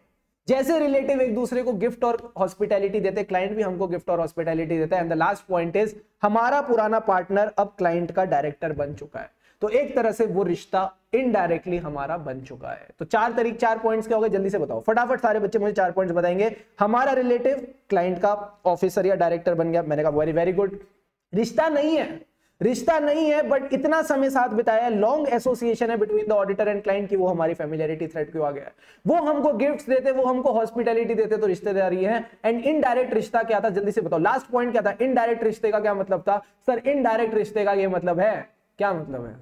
जैसे रिलेटिव एक दूसरे को गिफ्ट और हॉस्पिटैलिटी देते, क्लाइंट भी हमको गिफ्ट और हॉस्पिटैलिटी देता है। And the last point is हमारा पुराना पार्टनर अब क्लाइंट का डायरेक्टर बन चुका है, तो एक तरह से वो रिश्ता इनडायरेक्टली हमारा बन चुका है। तो 4 पॉइंट्स क्या हो गए जल्दी से बताओ फटाफट, सारे बच्चे मुझे 4 पॉइंट्स बताएंगे। हमारा रिलेटिव क्लाइंट का ऑफिसर या डायरेक्टर बन गया, मैंने कहा वेरी वेरी गुड। रिश्ता नहीं है बट इतना समय साथ बिताया है, लॉन्ग एसोसिएशन है between the auditor and client की वो हमारी फैमिलियरिटी थ्रेड क्यों आ गया है। वो हमको गिफ्ट्स देते, वो हमको हॉस्पिटैलिटी देते, तो रिश्तेदारी है। एंड इनडायरेक्ट रिश्ता क्या था जल्दी से बताओ, लास्ट पॉइंट क्या था? इनडायरेक्ट रिश्ते का क्या मतलब था? सर इनडायरेक्ट रिश्ते का ये मतलब है, क्या मतलब है,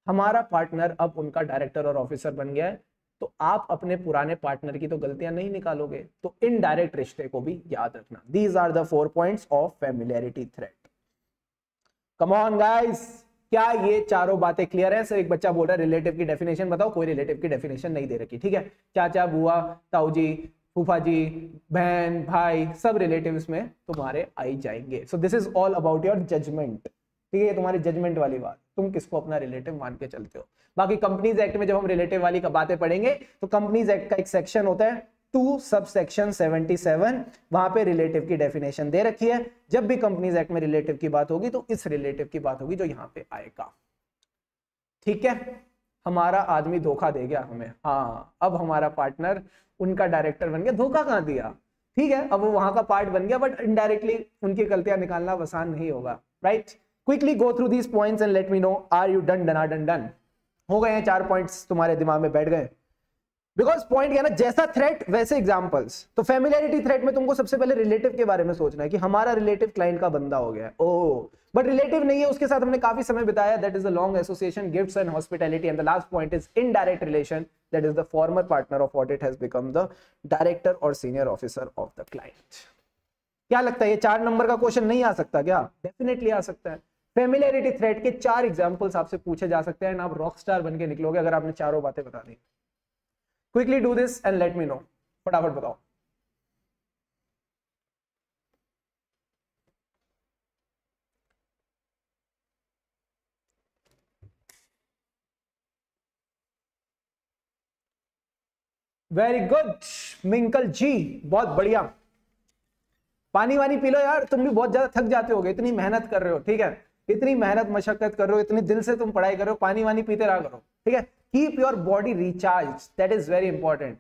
हमारा पार्टनर अब उनका डायरेक्टर और ऑफिसर बन गया है, तो आप अपने पुराने पार्टनर की तो गलतियां नहीं निकालोगे, तो इनडायरेक्ट रिश्ते को भी याद रखना। These are the 4 points of familiarity threat. Come on guys, क्या ये चारों बातें क्लियर है? सर एक बच्चा बोल रहा है रिलेटिव की डेफिनेशन बताओ, कोई रिलेटिव की डेफिनेशन नहीं दे रखी। ठीक है, चाचा, बुआ, ताऊ जी, फूफा जी, बहन, भाई, सब रिलेटिव्स में तुम्हारे आई जाएंगे। So this is all about your judgement. ठीक है, तुम्हारी जजमेंट वाली बात, तुम किसको अपना रिलेटिव मान के चलते हो। बाकी कंपनीज एक्ट में जब हम रिलेटिव वाली बातें पढ़ेंगे तो कंपनीज एक्ट का एक सेक्शन होता है 2 सब सेक्शन 77, वहां पे रिलेटिव की डेफिनेशन दे रखी है। जब भी कंपनीज एक्ट में रिलेटिव की बात होगी तो इस रिलेटिव की बात होगी जो यहां पे आएगा। ठीक है, हमारा आदमी धोखा दे गया हमें, हाँ अब हमारा पार्टनर उनका डायरेक्टर बन गया। धोखा कहां दिया, ठीक है, अब वो वहां का पार्ट बन गया, बट इनडायरेक्टली उनकी गलतियां निकालना आसान नहीं होगा, right. Quickly go through these points and let me know are you done done done. हो गए हैं 4 पॉइंट्स तुम्हारे दिमाग में बैठ गए। बिकॉज पॉइंट क्या है ना, जैसा थ्रेट वैसे एग्जांपल्स। तो फेमिलियरिटी थ्रेट में तुमको सबसे पहले रिलेटिव के बारे में सोचना है कि हमारा रिलेटिव क्लाइंट का बंदा हो गया है, ओह बट रिलेटिव नहीं है, उसके साथ हमने काफी समय बिताया, that is the long association, gifts and hospitality. And the last point is indirect relation, that is the former partner of audit has become the director और senior officer of the client. क्या लगता है ये 4 number का question नहीं आ सकता क्या? Definitely आ सकता है। फेमिलियरिटी थ्रेट के 4 एग्जांपल्स आपसे पूछे जा सकते हैं, आप रॉक स्टार बन के निकलोगे अगर आपने चारों बातें बता दी। Quickly do this and let me know, फटाफट बताओ। वेरी गुड मिंकल जी, बहुत बढ़िया। पानी वानी पी लो यार, तुम भी बहुत ज्यादा थक जाते होगे, इतनी मेहनत कर रहे हो, ठीक है, इतनी मेहनत मशक्कत कर रहे हो, इतनी दिल से तुम पढ़ाई कर रहे हो, पानी वानी पीते रहा करो, ठीक है। Keep your body recharge, that is very important.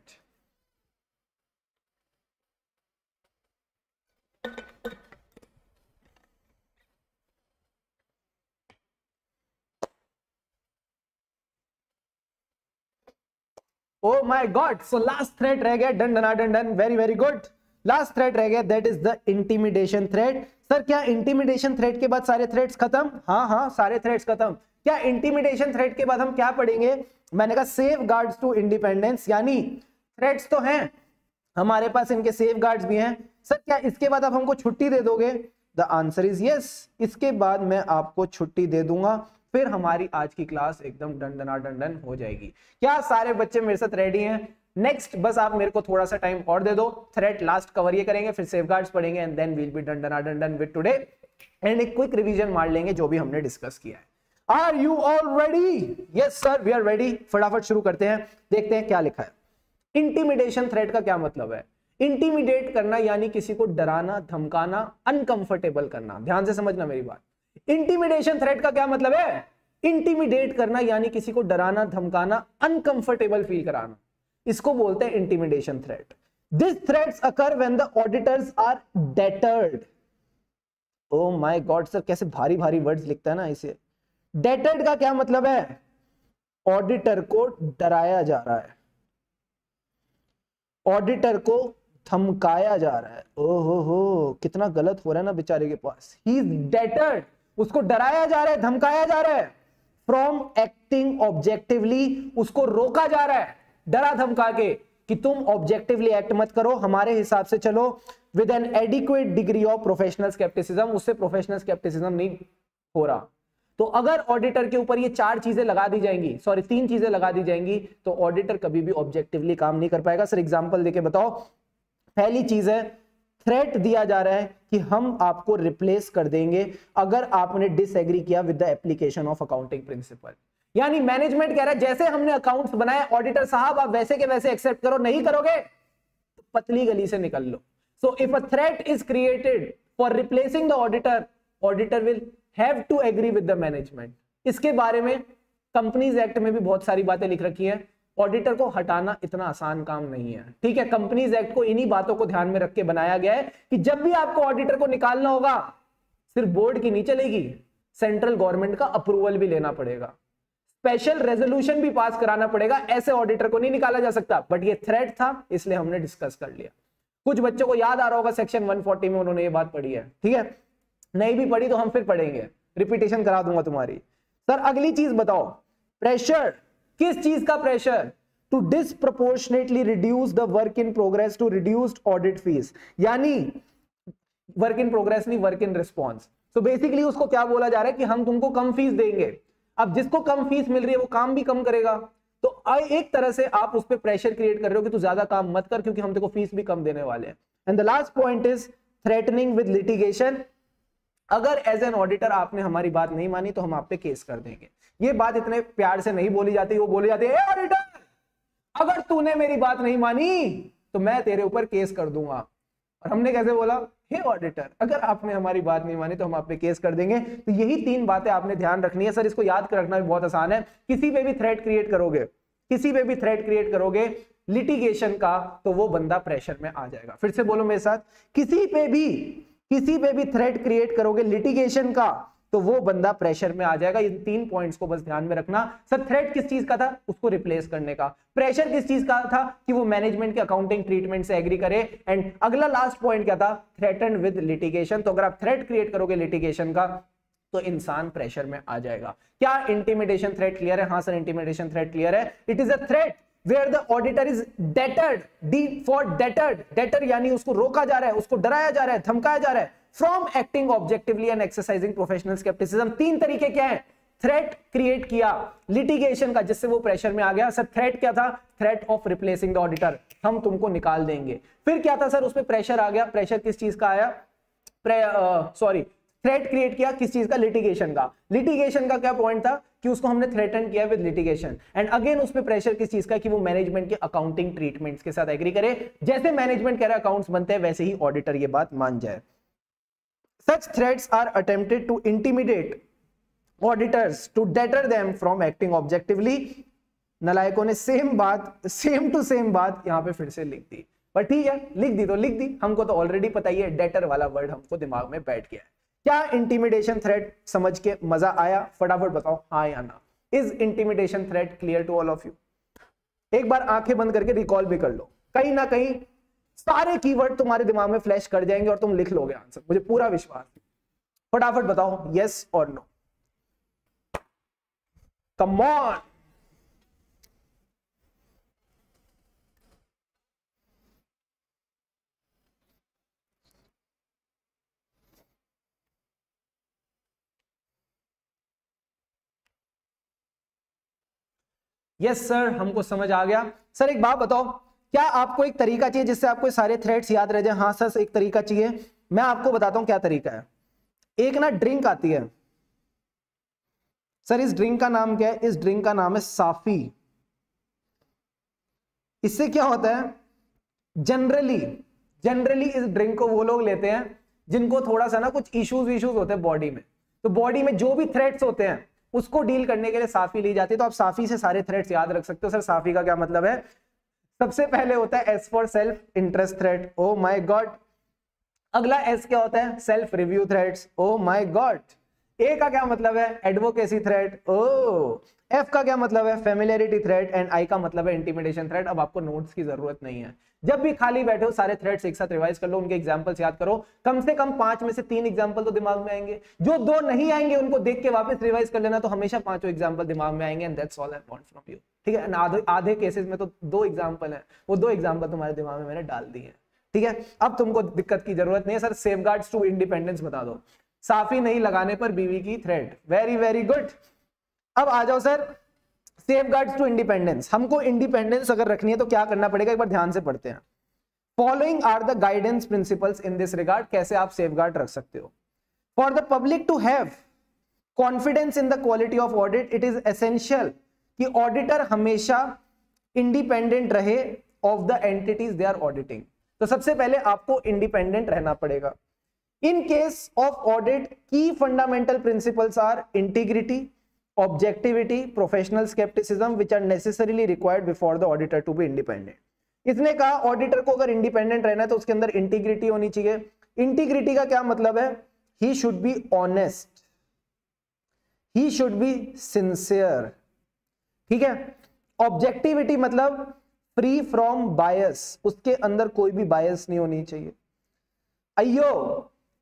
O my God, so last threat रह गया, done done done done, very very good. Last threat रह गया, that is the intimidation threat. Sir क्या इंटिमिडेशन थ्रेट के बाद सारे threats खत्म? हाँ हाँ सारे थ्रेट्स खत्म। क्या इंटिमिडेशन थ्रेट के बाद हम क्या पढ़ेंगे? मैंने कहा सेफ गार्ड्स टू इंडिपेंडेंस, यानी थ्रेट्स तो हैं हमारे पास, इनके सेफ गार्ड्स भी हैं। सर क्या इसके बाद आप हमको छुट्टी दे दोगे? द आंसर इज यस, इसके बाद मैं आपको छुट्टी दे दूंगा, फिर हमारी आज की क्लास एकदम डन हो जाएगी। क्या सारे बच्चे मेरे साथ रेडी हैं? नेक्स्ट बस आप मेरे को थोड़ा सा टाइम और दे दो, थ्रेट लास्ट कवर ये करेंगे, फिर सेफगार्ड्स पढ़ेंगे and then we'll be done with today एंड एक क्विक रिवीजन मार लेंगे जो भी हमने डिस्कस किया है। Are you all ready? Yes sir we are ready. फटाफट शुरू करते हैं, देखते हैं क्या लिखा है। इंटिमिडेशन थ्रेट का क्या मतलब है? इंटिमिडेट करना यानी किसी को डराना, धमकाना, अनकंफर्टेबल करना। ध्यान से समझना मेरी बात। इंटिमिडेशन थ्रेट का क्या मतलब है? इंटिमिडेट करना यानी किसी को डराना, धमकाना, अनकंफर्टेबल फील कराना, इसको बोलते हैं intimidation threat. This threats occur when the auditors are deterred. Oh my god sir, कैसे भारी भारी वर्ड्स लिखता है ना इसे। डेटर्ड का क्या मतलब है? ऑडिटर को डराया जा रहा है, ऑडिटर को धमकाया जा रहा है। ओहो हो, कितना गलत हो रहा है ना बेचारे के पास। ही इज डेटर्ड, उसको डराया जा रहा है, धमकाया जा रहा है। फ्रॉम एक्टिंग ऑब्जेक्टिवली, उसको रोका जा रहा है डरा धमका के कि तुम ऑब्जेक्टिवली एक्ट मत करो, हमारे हिसाब से चलो। With N adequate degree of professional scepticism, उससे प्रोफेशनल स्केप्टिसिज्म नहीं हो रहा। तो अगर ऑडिटर के ऊपर ये 4 चीजें लगा दी जाएंगी, सॉरी 3 चीजें लगा दी जाएंगी, तो ऑडिटर कभी भी ऑब्जेक्टिवली काम नहीं कर पाएगा। सर एग्जांपल देके बताओ। पहली चीज है, थ्रेट दिया जा रहा है कि हम आपको रिप्लेस कर देंगे अगर आपने डिसएग्री किया with the application of accounting principle. यानी मैनेजमेंट कह रहा है जैसे हमने अकाउंट्स बनाए ऑडिटर साहब आप वैसे के वैसे एक्सेप्ट करो, नहीं करोगे तो पतली गली से निकल लो। So if a threat is created for replacing the auditor, auditor will have to agree with the management. इसके बारे में कंपनीज एक्ट में भी बहुत सारी बातें लिख रखी हैं। ऑडिटर को हटाना इतना आसान काम नहीं है, ठीक है। कंपनीज एक्ट को इन्हीं बातों को ध्यान में रख के बनाया गया है कि जब भी आपको ऑडिटर को निकालना होगा, सिर्फ बोर्ड की नहीं चलेगी, सेंट्रल गवर्नमेंट का अप्रूवल भी लेना पड़ेगा, स्पेशल रेजोल्यूशन भी पास कराना पड़ेगा। ऐसे ऑडिटर को नहीं निकाला जा सकता। बट ये थ्रेट था इसलिए हमने डिस्कस कर लिया। कुछ बच्चों को याद आ रहा होगा सेक्शन 140 में उन्होंने ये बात पढ़ी है, ठीक है। नहीं भी पढ़ी तो हम फिर पढ़ेंगे, रिपीटेशन करा दूंगा तुम्हारी। सर अगली चीज बताओ, प्रेशर। किस चीज का pressure? To disproportionately reduce the work in progress to reduced audit fees. यानी वर्क इन प्रोग्रेस नहीं, वर्क इन रिस्पॉन्स। तो बेसिकली उसको क्या बोला जा रहा है कि हम तुमको कम फीस देंगे। अब जिसको कम फीस मिल रही है वो काम भी कम करेगा, तो एक तरह से आप उस पर प्रेशर क्रिएट कर रहे हो कि तू ज्यादा काम मत कर क्योंकि हम तेको फीस भी कम देने वाले हैं। And the last point is threatening with litigation. अगर एज एन ऑडिटर आपने हमारी बात नहीं मानी तो हम आप पे केस कर देंगे। ये बात इतने प्यार से नहीं बोली जाती, वो बोली जाती है ऑडिटर अगर तूने मेरी बात नहीं मानी तो मैं तेरे ऊपर केस कर दूंगा। और हमने कैसे बोला, हे ऑडिटर, अगर आपने हमारी बात नहीं मानी तो हम आप पे केस कर देंगे। तो यही 3 बातें आपने ध्यान रखनी है। सर इसको याद रखना भी बहुत आसान है। किसी पे भी थ्रेट क्रिएट करोगे, किसी पे भी थ्रेट क्रिएट करोगे लिटिगेशन का, तो वो बंदा प्रेशर में आ जाएगा। फिर से बोलो मेरे साथ, किसी पे भी थ्रेट क्रिएट करोगे लिटिगेशन का, तो वो बंदा प्रेशर में आ जाएगा। इन 3 पॉइंट्स को बस ध्यान में रखना। सर थ्रेट किस चीज का था, उसको रिप्लेस करने का। प्रेशर किस चीज का था, कि वो मैनेजमेंट के अकाउंटिंग ट्रीटमेंट से एग्री करे। एंड अगला लास्ट पॉइंट क्या था, थ्रेटन विद लिटिगेशन। तो अगर आप थ्रेट क्रिएट करोगे लिटिगेशन का, तो इंसान प्रेशर में आ जाएगा। क्या इंटिमिडेशन थ्रेट क्लियर है? हाँ सर इंटिमिडेशन थ्रेट क्लियर है। It is a threat where the auditor is deterred, D for deterred, deter यानी उसको रोका जा रहा है, उसको डराया जा रहा है, धमकाया जा रहा है, from acting objectively and exercising professional skepticism। 3 तरीके क्या है, थ्रेट क्रिएट किया लिटिगेशन का जिससे वो प्रेशर में आ गया। सर थ्रेट क्या था, threat of replacing the auditor, हम तुमको निकाल देंगे। फिर क्या था सर, उसमें प्रेशर आ गया। प्रेशर किस चीज का आया, थ्रेट क्रिएट किया किस चीज का, लिटिगेशन का। लिटिगेशन का क्या पॉइंट था, कि उसको हमने थ्रेटन किया विद लिटिगेशन। एंड अगेन उसमें प्रेशर किस चीज का, कि वो मैनेजमेंट के अकाउंटिंग ट्रीटमेंट्स के साथ एग्री करे। जैसे मैनेजमेंट कह रहा है अकाउंट्स बनते हैं, वैसे ही ऑडिटर ये बात मान जाए। Such threats are attempted to intimidate auditors to deter them from acting objectively. नलायकों ने सेम टू सेम बात यहां पे फिर से लिख दी, पर ठीक है, लिख दी तो लिख दी, हमको तो ऑलरेडी पता ही है, डेटर वाला वर्ड हमको दिमाग में बैठ गया है। क्या इंटिमिडेशन थ्रेट समझ के मजा आया? फटाफट बताओ हाँ या ना। Is intimidation threat clear to all of you? एक बार आंखें बंद करके रिकॉल भी कर लो, कहीं ना कहीं सारे कीवर्ड तुम्हारे दिमाग में फ्लैश कर जाएंगे और तुम लिख लोगे आंसर, मुझे पूरा विश्वास। फटाफट बताओ यस और no, come on. Yes sir हमको समझ आ गया। सर एक बात बताओ, क्या आपको एक तरीका चाहिए जिससे आपको सारे थ्रेड्स याद रह जाए? हाँ सर एक तरीका चाहिए, मैं आपको बताता हूं क्या तरीका है। एक ना ड्रिंक आती है सर, इस ड्रिंक का नाम क्या है? इस ड्रिंक का नाम है साफी। इससे क्या होता है, जनरली इस ड्रिंक को वो लोग लेते हैं जिनको थोड़ा सा ना कुछ इश्यूज होते हैं बॉडी में। तो बॉडी में जो भी थ्रेट्स होते हैं उसको डील करने के लिए साफी ली जाती है। तो आप साफी से सारे थ्रेट्स याद रख सकते हो। सर साफी का क्या मतलब है? सबसे पहले होता है S for self interest threat, oh my god. अगला एस क्या होता है? Self review threats, oh my god. A का क्या मतलब है? एडवोकेसी थ्रेट, ओ। एफ का क्या मतलब है? Familiarity threat. एंड आई का मतलब है इंटिमिडेशन थ्रेट। अब आपको नोट्स की जरूरत नहीं है, जब भी खाली बैठे हो सारे थ्रेड्स एक साथ रिवाइज कर लो, उनके एग्जांपल्स याद करो। कम से कम 5 में से 3 एग्जांपल तो दिमाग में आएंगे, जो 2 नहीं आएंगे उनको देख के वापस रिवाइज कर लेना, तो हमेशा 5 एग्जांपल दिमाग में आएंगे। And that's all I want from you, ठीक है। आधे केसेस में तो 2 एग्जांपल है, वो 2 एग्जांपल तुम्हारे दिमाग में मैंने डाल दिए हैं, ठीक है। अब तुमको दिक्कत की जरूरत नहीं है। सर सेफगार्ड्स टू इंडिपेंडेंस बता दो। साफी नहीं लगाने पर बीवी की थ्रेट, वेरी गुड। अब आ जाओ सर सेफगार्ड्स टू इंडिपेंडेंस। हमको इंडिपेंडेंस अगर रखनी है तो क्या करना पड़ेगा, एक बार ध्यान से पढ़ते हैं। Following are the guidance principles in this regard। कैसे आप सेफगार्ड रख सकते हो? For the public to have confidence in the quality of audit, it is essential कि ऑडिटर हमेशा इंडिपेंडेंट रहे of the entities they are auditing। तो सबसे पहले आपको इंडिपेंडेंट रहना पड़ेगा। In case of audit, key fundamental principles are integrity, objectivity, professional skepticism, which are necessarily required before the auditor to be independent। इसने कहा ऑडिटर को अगर इंडिपेंडेंट रहना है तो उसके अंदर इंटीग्रिटी होनी चाहिए। इंटीग्रिटी का क्या मतलब है? ही should be honest, he should be sincere, ठीक है। ऑब्जेक्टिविटी मतलब फ्री फ्रॉम बायस, उसके अंदर कोई भी बायस नहीं होनी चाहिए। आईओ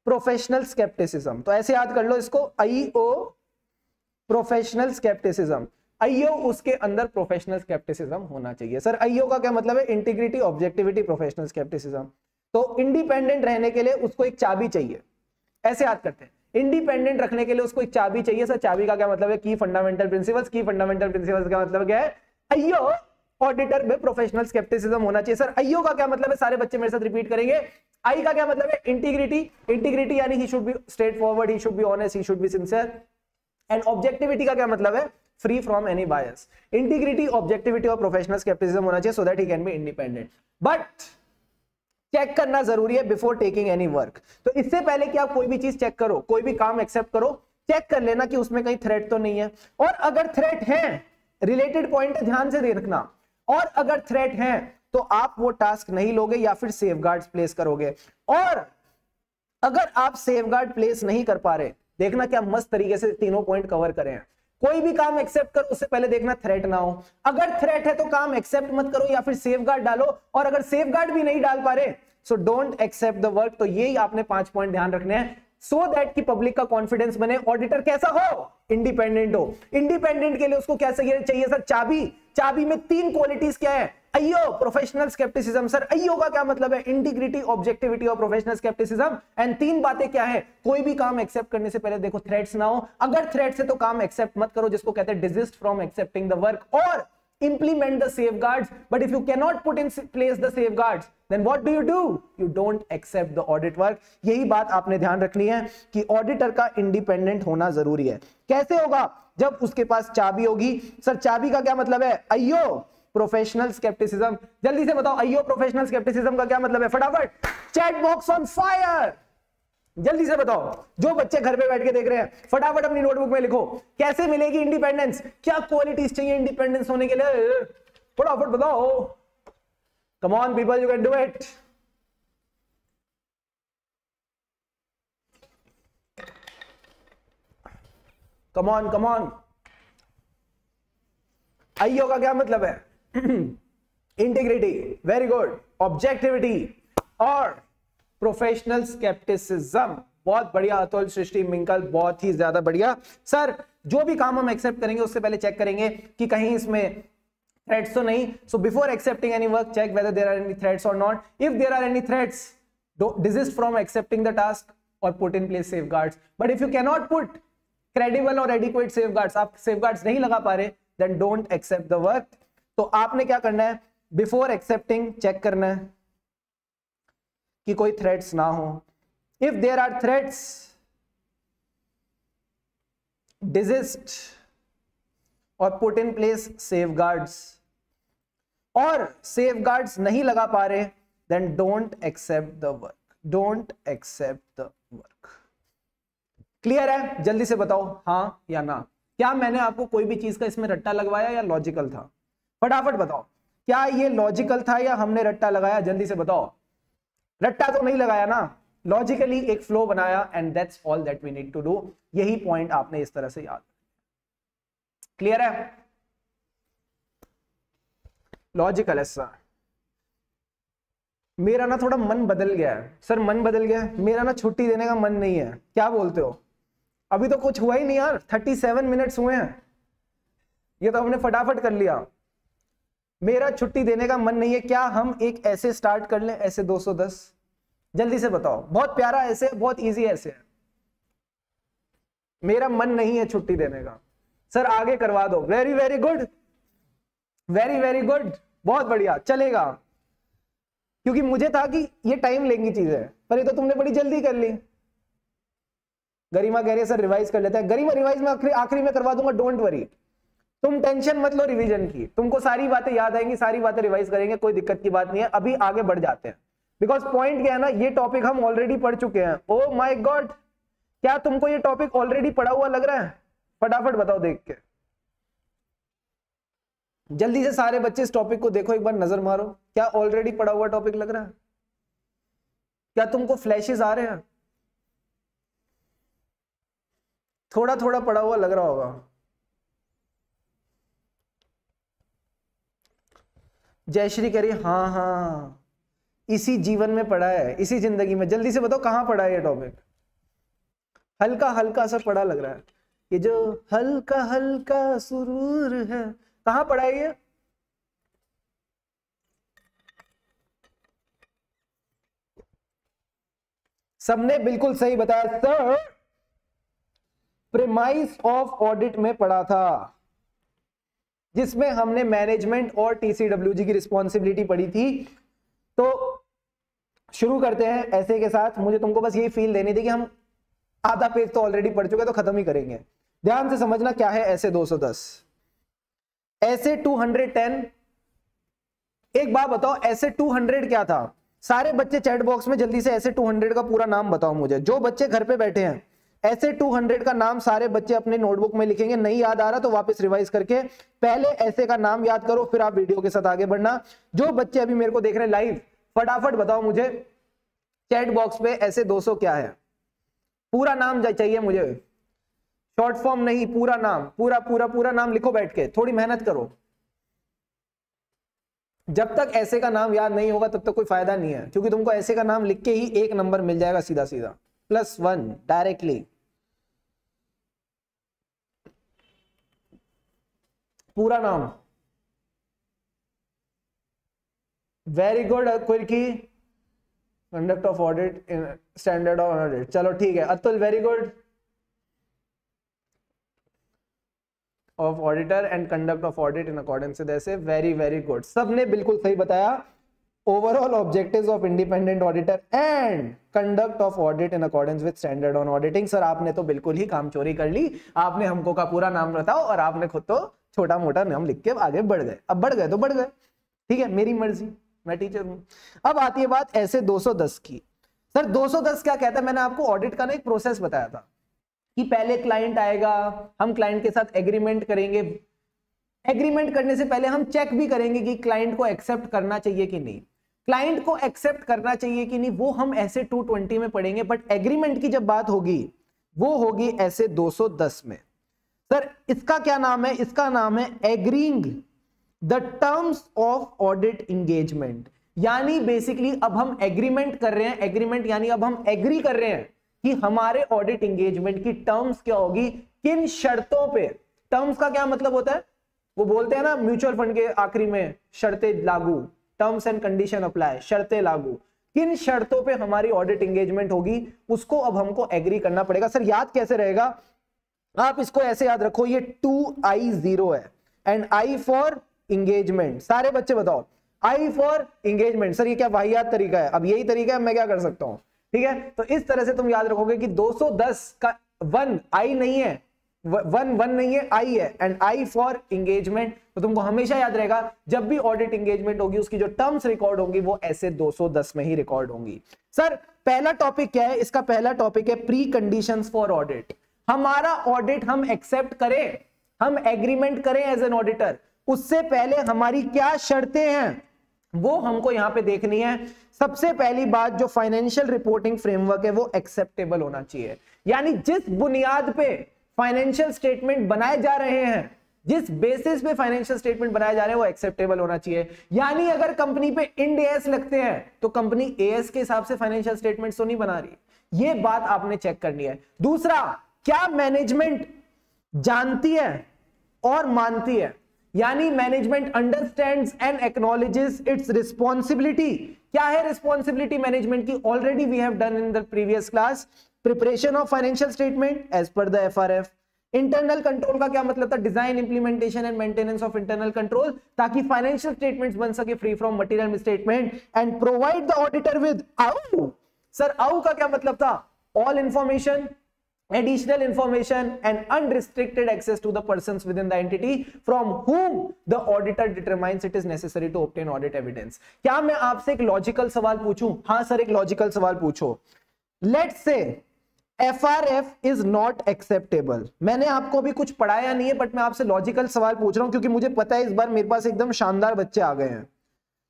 प्रोफेशनल स्केप्टिसिज्म, तो ऐसे याद कर लो इसको, आईओ प्रोफेशनल स्केप्टिसिज्म। आईओ उसके अंदर प्रोफेशनल स्केप्टिसिज्म होना चाहिए। सर आईओ का क्या मतलब है? Integrity, objectivity, professional scepticism. तो इंडिपेंडेंट रहने के लिए उसको एक चाबी चाहिए, ऐसे याद करते हैं। इंडिपेंडेंट रखने के लिए उसको एक चाबी चाहिए। सर चाबी का क्या मतलब है? की फंडामेंटल प्रिंसिपल्स। की फंडामेंटल प्रिंसिपल्स का मतलब क्या है? आईओ ऑडिटर में प्रोफेशनल स्केप्टिसिज्म होना चाहिए। सर आईओ का क्या मतलब है? सारे बच्चे मेरे साथ रिपीट करेंगे। आई का क्या मतलब है? इंटीग्रिटी। इंटीग्रिटी यानी he should be straightforward, he should be honest, he should be sincere. And objectivity का क्या मतलब है? Free from any bias. Integrity, objectivity और प्रोफेशनल स्केप्टिसिज्म होना चाहिए so that he can be independent. But check करना जरूरी है बिफोर टेकिंग एनी वर्क। तो इससे पहले कि आप कोई भी चीज चेक करो, कोई भी काम एक्सेप्ट करो, चेक कर लेना कि उसमें कहीं थ्रेट तो नहीं है। और अगर थ्रेट है, रिलेटेड पॉइंट ध्यान से देखना, और अगर थ्रेट है तो आप वो टास्क नहीं लोगे या फिर सेफगार्ड्स प्लेस करोगे। और अगर आप सेफगार्ड प्लेस नहीं कर पा रहे, देखना क्या मस्त तरीके से तीनों पॉइंट कवर करें हैं। कोई भी काम एक्सेप्ट कर, उससे पहले देखना थ्रेट ना हो। अगर थ्रेट है तो काम एक्सेप्ट मत करो या फिर सेफगार्ड डालो, और अगर सेफगार्ड भी नहीं डाल पा रहे so don't accept the work. तो यही आपने 5 पॉइंट ध्यान रखने हैं, सो दैट कि पब्लिक का कॉन्फिडेंस बने। ऑडिटर कैसा हो? इंडिपेंडेंट हो। इंडिपेंडेंट के लिए उसको क्या चाहिए सर? चाबी। चाबी में 3 क्वालिटीज क्या है? अयो, प्रोफेशनल स्केप्टिसिज्म। सर अयो का क्या मतलब है? इंटीग्रिटी, ऑब्जेक्टिविटी और प्रोफेशनल स्केप्टिसिज्म। एंड 3 बातें क्या है? कोई भी काम एक्सेप्ट करने से पहले देखो थ्रेट्स ना हो, अगर थ्रेट्स है तो काम एक्सेप्ट मत करो, जिसको कहते हैं desist from accepting the work, और implement the safeguards. But if you cannot put in place the safeguards, then what do? You don't accept the audit work. यही बात आपने ध्यान रखनी है कि ऑडिटर का इंडिपेंडेंट होना जरूरी है। कैसे होगा? जब उसके पास चाबी होगी। सर चाबी का क्या मतलब है? अयो, प्रोफेशनल स्केप्टिसिज्म। जल्दी से बताओ अयो प्रोफेशनल स्केप्टिसिज्म का क्या मतलब है? फटाफट, चैट बॉक्स ऑन फायर, जल्दी से बताओ। जो बच्चे घर पे बैठ के देख रहे हैं फटाफट अपनी नोटबुक में लिखो, कैसे मिलेगी इंडिपेंडेंस, क्या क्वालिटीज चाहिए इंडिपेंडेंस होने के लिए, फटाफट बताओ। Come on people, you can do it. Come on come on. IO का क्या मतलब है? इंटीग्रिटी, वेरी गुड, ऑब्जेक्टिविटी और प्रोफेशनल स्केप्टिसिज्म। बहुत बढ़िया अतुल, सृष्टि, मिंकल, बहुत ही ज्यादा बढ़िया। सर जो भी काम हम एक्सेप्ट करेंगे उससे पहले चेक करेंगे कि कहीं इसमें थ्रेट्स तो नहीं। So before accepting any work check whether there are any threats or not. If there are any threats desist from accepting the task or put in place safeguards. But if you can not put credible or adequate safeguards, आप safeguards नहीं लगा पा रहे, then don't accept the work. तो आपने क्या करना है? बिफोर एक्सेप्टिंग चेक करना है कि कोई थ्रेट्स ना हो। If there are threats, desist और पुट इन प्लेस सेफगार्ड्स, और सेफगार्ड्स नहीं लगा पा रहे, then don't accept the work. Don't accept the work. Clear है? जल्दी से बताओ हाँ या ना। क्या मैंने आपको कोई भी चीज का इसमें रट्टा लगवाया या लॉजिकल था? फटाफट बताओ, क्या ये लॉजिकल था या हमने रट्टा लगाया? जल्दी से बताओ। रट्टा तो नहीं लगाया ना, लॉजिकली एक फ्लो बनाया, and that's all that we need to do. यही पॉइंट आपने इस तरह से याद। क्लियर है? लॉजिकल है सर। मेरा ना थोड़ा मन बदल गया है सर। मन बदल गया है मेरा ना, छुट्टी देने का मन नहीं है। क्या बोलते हो? अभी तो कुछ हुआ ही नहीं यार, 37 मिनट्स हुए हैं, ये तो हमने फटाफट कर लिया। मेरा छुट्टी देने का मन नहीं है। क्या हम एक ऐसे स्टार्ट कर लें, ऐसे 210? जल्दी से बताओ। बहुत प्यारा ऐसे, बहुत इजी ऐसे है। मेरा मन नहीं है छुट्टी देने का सर, आगे करवा दो। Very very good, very very good, बहुत बढ़िया, चलेगा। क्योंकि मुझे था कि ये टाइम लेंगी चीजें, पर ये तो तुमने बड़ी जल्दी कर ली। गरिमा कह रही है सर रिवाइज कर लेते हैं। गरिमा रिवाइज में आखिरी में करवा दूंगा, डोंट वरी, तुम टेंशन मत लो रिवीजन की। तुमको सारी बातें याद आएंगी, सारी बातें रिवाइज करेंगे, कोई दिक्कत की बात नहीं है। अभी आगे बढ़ जाते हैं, बिकॉज पॉइंट क्या है ना, ये टॉपिक हम ऑलरेडी पढ़ चुके हैं। ओ माय गॉड, क्या तुमको ये टॉपिक ऑलरेडी पढ़ा हुआ लग रहा है? फटाफट बताओ देख के। जल्दी से सारे बच्चे इस टॉपिक को देखो, एक बार नजर मारो। क्या ऑलरेडी पढ़ा हुआ टॉपिक लग रहा है? क्या तुमको फ्लैशेस आ रहे हैं? थोड़ा थोड़ा पढ़ा हुआ लग रहा होगा। जयश्री कह रही हाँ हाँ, इसी जीवन में पढ़ा है, इसी जिंदगी में। जल्दी से बताओ कहां पढ़ा है ये टॉपिक? हल्का हल्का सा पढ़ा लग रहा है। ये जो हल्का हल्का सुरूर है, कहां पढ़ा है ये? सबने बिल्कुल सही बताया सर, प्रीमाइस ऑफ ऑडिट में पढ़ा था, जिसमें हमने मैनेजमेंट और टीसीडब्ल्यूजी की रिस्पॉन्सिबिलिटी पढ़ी थी। तो शुरू करते हैं ऐसे के साथ। मुझे तुमको बस यही फील देनी थी कि हम आधा पेज तो ऑलरेडी पढ़ चुके, तो खत्म ही करेंगे। ध्यान से समझना क्या है ऐसे 210, ऐसे 210। एक बात बताओ, ऐसे 200 क्या था? सारे बच्चे चैट बॉक्स में जल्दी से ऐसे 200 का पूरा नाम बताओ मुझे, जो बच्चे घर पे बैठे हैं ऐसे 200 का नाम सारे बच्चे अपने नोटबुक में लिखेंगे। नहीं याद आ रहा तो वापस रिवाइज करके पहले ऐसे का नाम याद करो, फिर आप वीडियो के साथ आगे बढ़ना। जो बच्चे अभी मेरे को देख रहे हैं लाइव, फटाफट बताओ मुझे चैट बॉक्स पे ऐसे 200 क्या है। पूरा नाम चाहिए मुझे, शॉर्ट फॉर्म नहीं, पूरा नाम, पूरा पूरा पूरा नाम लिखो बैठ के, थोड़ी मेहनत करो। जब तक ऐसे का नाम याद नहीं होगा तब तक कोई फायदा नहीं है, क्योंकि तुमको ऐसे का नाम लिख के ही 1 नंबर मिल जाएगा सीधा सीधा, +1 डायरेक्टली। पूरा नाम, very good quirky, conduct of audit in standard of audit, चलो ठीक है। Atul very good, of auditor and conduct of audit in accordance with ऐसे, वेरी वेरी गुड, सबने बिल्कुल सही बताया। Overall objectives of independent auditor and conduct of audit in accordance with standard on auditing. Sir आपने तो बिल्कुल ही काम चोरी कर ली, आपने हमको का पूरा नाम बताओ और आपने खुद तो छोटा मोटा नाम लिख के आगे बढ़ गए। अब बढ़ गए तो बढ़ गए, ठीक है, मेरी मर्जी, मैं टीचर हूं। अब आती है बात ऐसे 210 की। सर 210 क्या कहता है? मैंने आपको ऑडिट का ना एक प्रोसेस बताया था कि पहले क्लाइंट आएगा, हम क्लाइंट के साथ एग्रीमेंट करेंगे, एग्रीमेंट करने से पहले हम चेक भी करेंगे कि क्लाइंट को एक्सेप्ट करना चाहिए कि नहीं। क्लाइंट को एक्सेप्ट करना चाहिए कि नहीं वो हम ऐसे 220 में पढ़ेंगे, बट एग्रीमेंट की जब बात होगी वो होगी ऐसे 210 में। सर इसका क्या नाम है? इसका नाम है agreeing the terms of audit engagement. यानी बेसिकली अब हम एग्रीमेंट कर रहे हैं, एग्रीमेंट यानी अब हम एग्री कर रहे हैं कि हमारे ऑडिट इंगेजमेंट की टर्म्स क्या होगी, किन शर्तों पे। टर्म्स का क्या मतलब होता है? वो बोलते हैं ना म्यूचुअल फंड के आखिरी में, शर्तें लागू, टर्म्स एंड कंडीशन अप्लाई, शर्तें लागू। किन शर्तों पे हमारी ऑडिट इंगेजमेंट होगी उसको अब हमको एग्री करना पड़ेगा। सर याद कैसे रहेगा? आप इसको ऐसे याद रखो, ये 2I0 है एंड I फॉर इंगेजमेंट। सारे बच्चे बताओ, I फॉर इंगेजमेंट। सर ये क्या वाहियात तरीका है? अब यही तरीका है, मैं क्या कर सकता हूं, ठीक है। तो इस तरह से तुम याद रखोगे कि 210 का 1 I नहीं है, 1 नहीं है, I है, एंड I फॉर इंगेजमेंट। तो तुमको हमेशा याद रहेगा जब भी ऑडिट इंगेजमेंट होगी उसकी जो टर्म्स रिकॉर्ड होंगी वो ऐसे 210 में ही रिकॉर्ड होंगी। सर पहला टॉपिक क्या है? इसका पहला टॉपिक है प्री कंडीशंस फॉर ऑडिट। हमारा ऑडिट हम एक्सेप्ट करें, हम एग्रीमेंट करें एज एन ऑडिटर, उससे पहले हमारी क्या शर्तें हैं वो हमको यहां पे देखनी है। सबसे पहली बात, जो फाइनेंशियल रिपोर्टिंग फ्रेमवर्क है वो एक्सेप्टेबल होना चाहिए। यानी जिस बुनियाद पे फाइनेंशियल स्टेटमेंट बनाए जा रहे हैं, जिस बेसिस पे फाइनेंशियल स्टेटमेंट बनाए जा रहे हैं वो एक्सेप्टेबल होना चाहिए। यानी अगर कंपनी पे इंड एएस लगते हैं तो कंपनी एएस के हिसाब से फाइनेंशियल स्टेटमेंट तो नहीं बना रही, ये बात आपने चेक करनी है। दूसरा, क्या मैनेजमेंट जानती है और मानती है, यानी management understands and acknowledges its responsibility. क्या है रिस्पॉन्सिबिलिटी मैनेजमेंट की? Already we have done in the previous class, preparation of financial statement as per the FRF. Internal control का क्या मतलब था? Design, implementation and maintenance of internal control, ताकि financial statements बन सके free from material misstatement and provide the auditor with आउ। Sir आउ का क्या मतलब था? All information, additional information and unrestricted access to the persons within the entity from whom the auditor determines it is necessary to obtain audit evidence। क्या मैं आपसे एक लॉजिकल सवाल पूछूं? हाँ सर एक लॉजिकल सवाल पूछो। Let's say FRF is not acceptable। मैंने आपको भी कुछ पढ़ाया नहीं है बट मैं आपसे लॉजिकल सवाल पूछ रहा हूं क्योंकि मुझे पता है इस बार मेरे पास एकदम शानदार बच्चे आ गए हैं।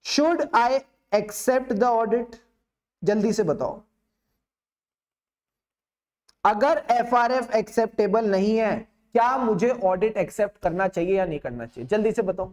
Should I accept the audit? जल्दी से बताओ। अगर FRF एक्सेप्टेबल नहीं है, क्या मुझे ऑडिट एक्सेप्ट करना चाहिए या नहीं करना चाहिए? जल्दी से बताओ।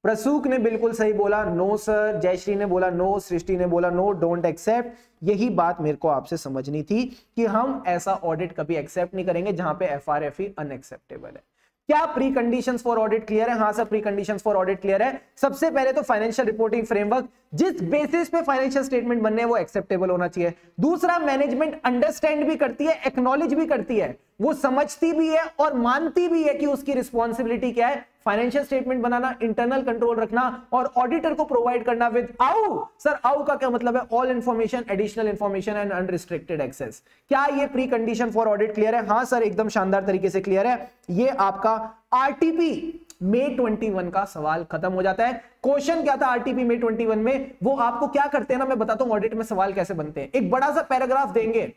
प्रसूक ने बिल्कुल सही बोला, नो सर। जयश्री ने बोला नो, सृष्टि ने बोला नो, डोंट एक्सेप्ट। यही बात मेरे को आपसे समझनी थी कि हम ऐसा ऑडिट कभी एक्सेप्ट नहीं करेंगे जहां पे FRF ही अनएक्सेप्टेबल है। क्या pre conditions for audit clear है? हाँ sir pre conditions for audit clear है। सबसे पहले तो फाइनेंशियल रिपोर्टिंग फ्रेमवर्क, जिस बेसिस पे फाइनेंशियल स्टेटमेंट बनने हैं वो एक्सेप्टेबल होना चाहिए। दूसरा, मैनेजमेंट अंडरस्टैंड भी करती है, एक्नॉलेज भी करती है, वो समझती भी है और मानती भी है कि उसकी रिस्पॉन्सिबिलिटी क्या है, फाइनेंशियल स्टेटमेंट बनाना, इंटरनल कंट्रोल रखना और ऑडिटर को प्रोवाइड करना विद आउ। सर आउ का क्या मतलब है? All information, additional information and unrestricted access. क्या ये precondition for audit clear है? हाँ सर एकदम शानदार तरीके से क्लियर है। ये आपका आरटीपी May 21 का सवाल खत्म हो जाता है। क्वेश्चन क्या था आरटीपी May 21 में, वो आपको क्या करते हैं ना, मैं बताता हूं ऑडिट में सवाल कैसे बनते हैं। एक बड़ा सा पैराग्राफ देंगे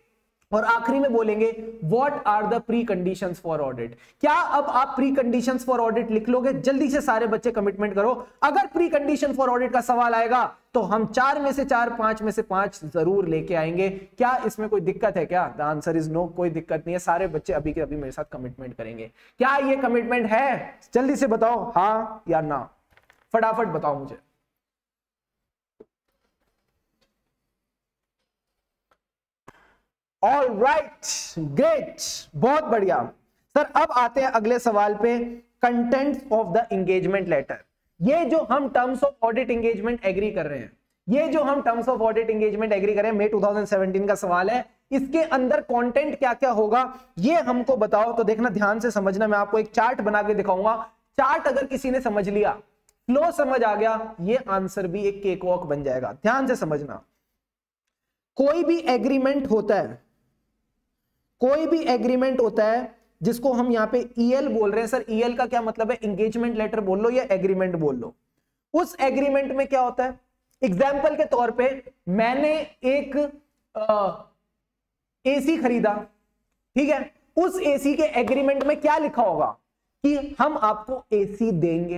और आखिरी में बोलेंगे what are the preconditions for audit. क्या अब आप प्री कंडीशंस फॉर ऑडिट लिख लोगे? जल्दी से सारे बच्चे कमिटमेंट करो। अगर प्री कंडीशन फॉर ऑडिट का सवाल आएगा तो हम 4 में से 4, 5 में से 5 जरूर लेके आएंगे। क्या इसमें कोई दिक्कत है क्या? द आंसर इज नो, कोई दिक्कत नहीं है। सारे बच्चे अभी के अभी मेरे साथ कमिटमेंट करेंगे। क्या ये कमिटमेंट है? जल्दी से बताओ हाँ या ना, फटाफट बताओ मुझे। ऑल राइट, ग्रेट, बहुत बढ़िया सर। अब आते हैं अगले सवाल पे, content of the engagement letter. ये जो हम terms of audit engagement agree कर रहे हैं, ये जो हम terms of audit engagement agree कर रहे हैं, May 2017 का सवाल है। इसके अंदर कंटेंट क्या क्या होगा ये हमको बताओ। तो देखना, ध्यान से समझना, मैं आपको एक चार्ट बना के दिखाऊंगा। चार्ट अगर किसी ने समझ लिया, फ्लो समझ आ गया, ये आंसर भी एक केक वॉक बन जाएगा। ध्यान से समझना, कोई भी एग्रीमेंट होता है, कोई भी एग्रीमेंट होता है जिसको हम यहां पे ईएल बोल रहे हैं। सर ईएल का क्या मतलब है? एंगेजमेंट लेटर बोल लो या एग्रीमेंट बोल लो। उस एग्रीमेंट में क्या होता है? एग्जाम्पल के तौर पे मैंने एक एसी खरीदा, ठीक है। उस एसी के एग्रीमेंट में क्या लिखा होगा कि हम आपको एसी देंगे।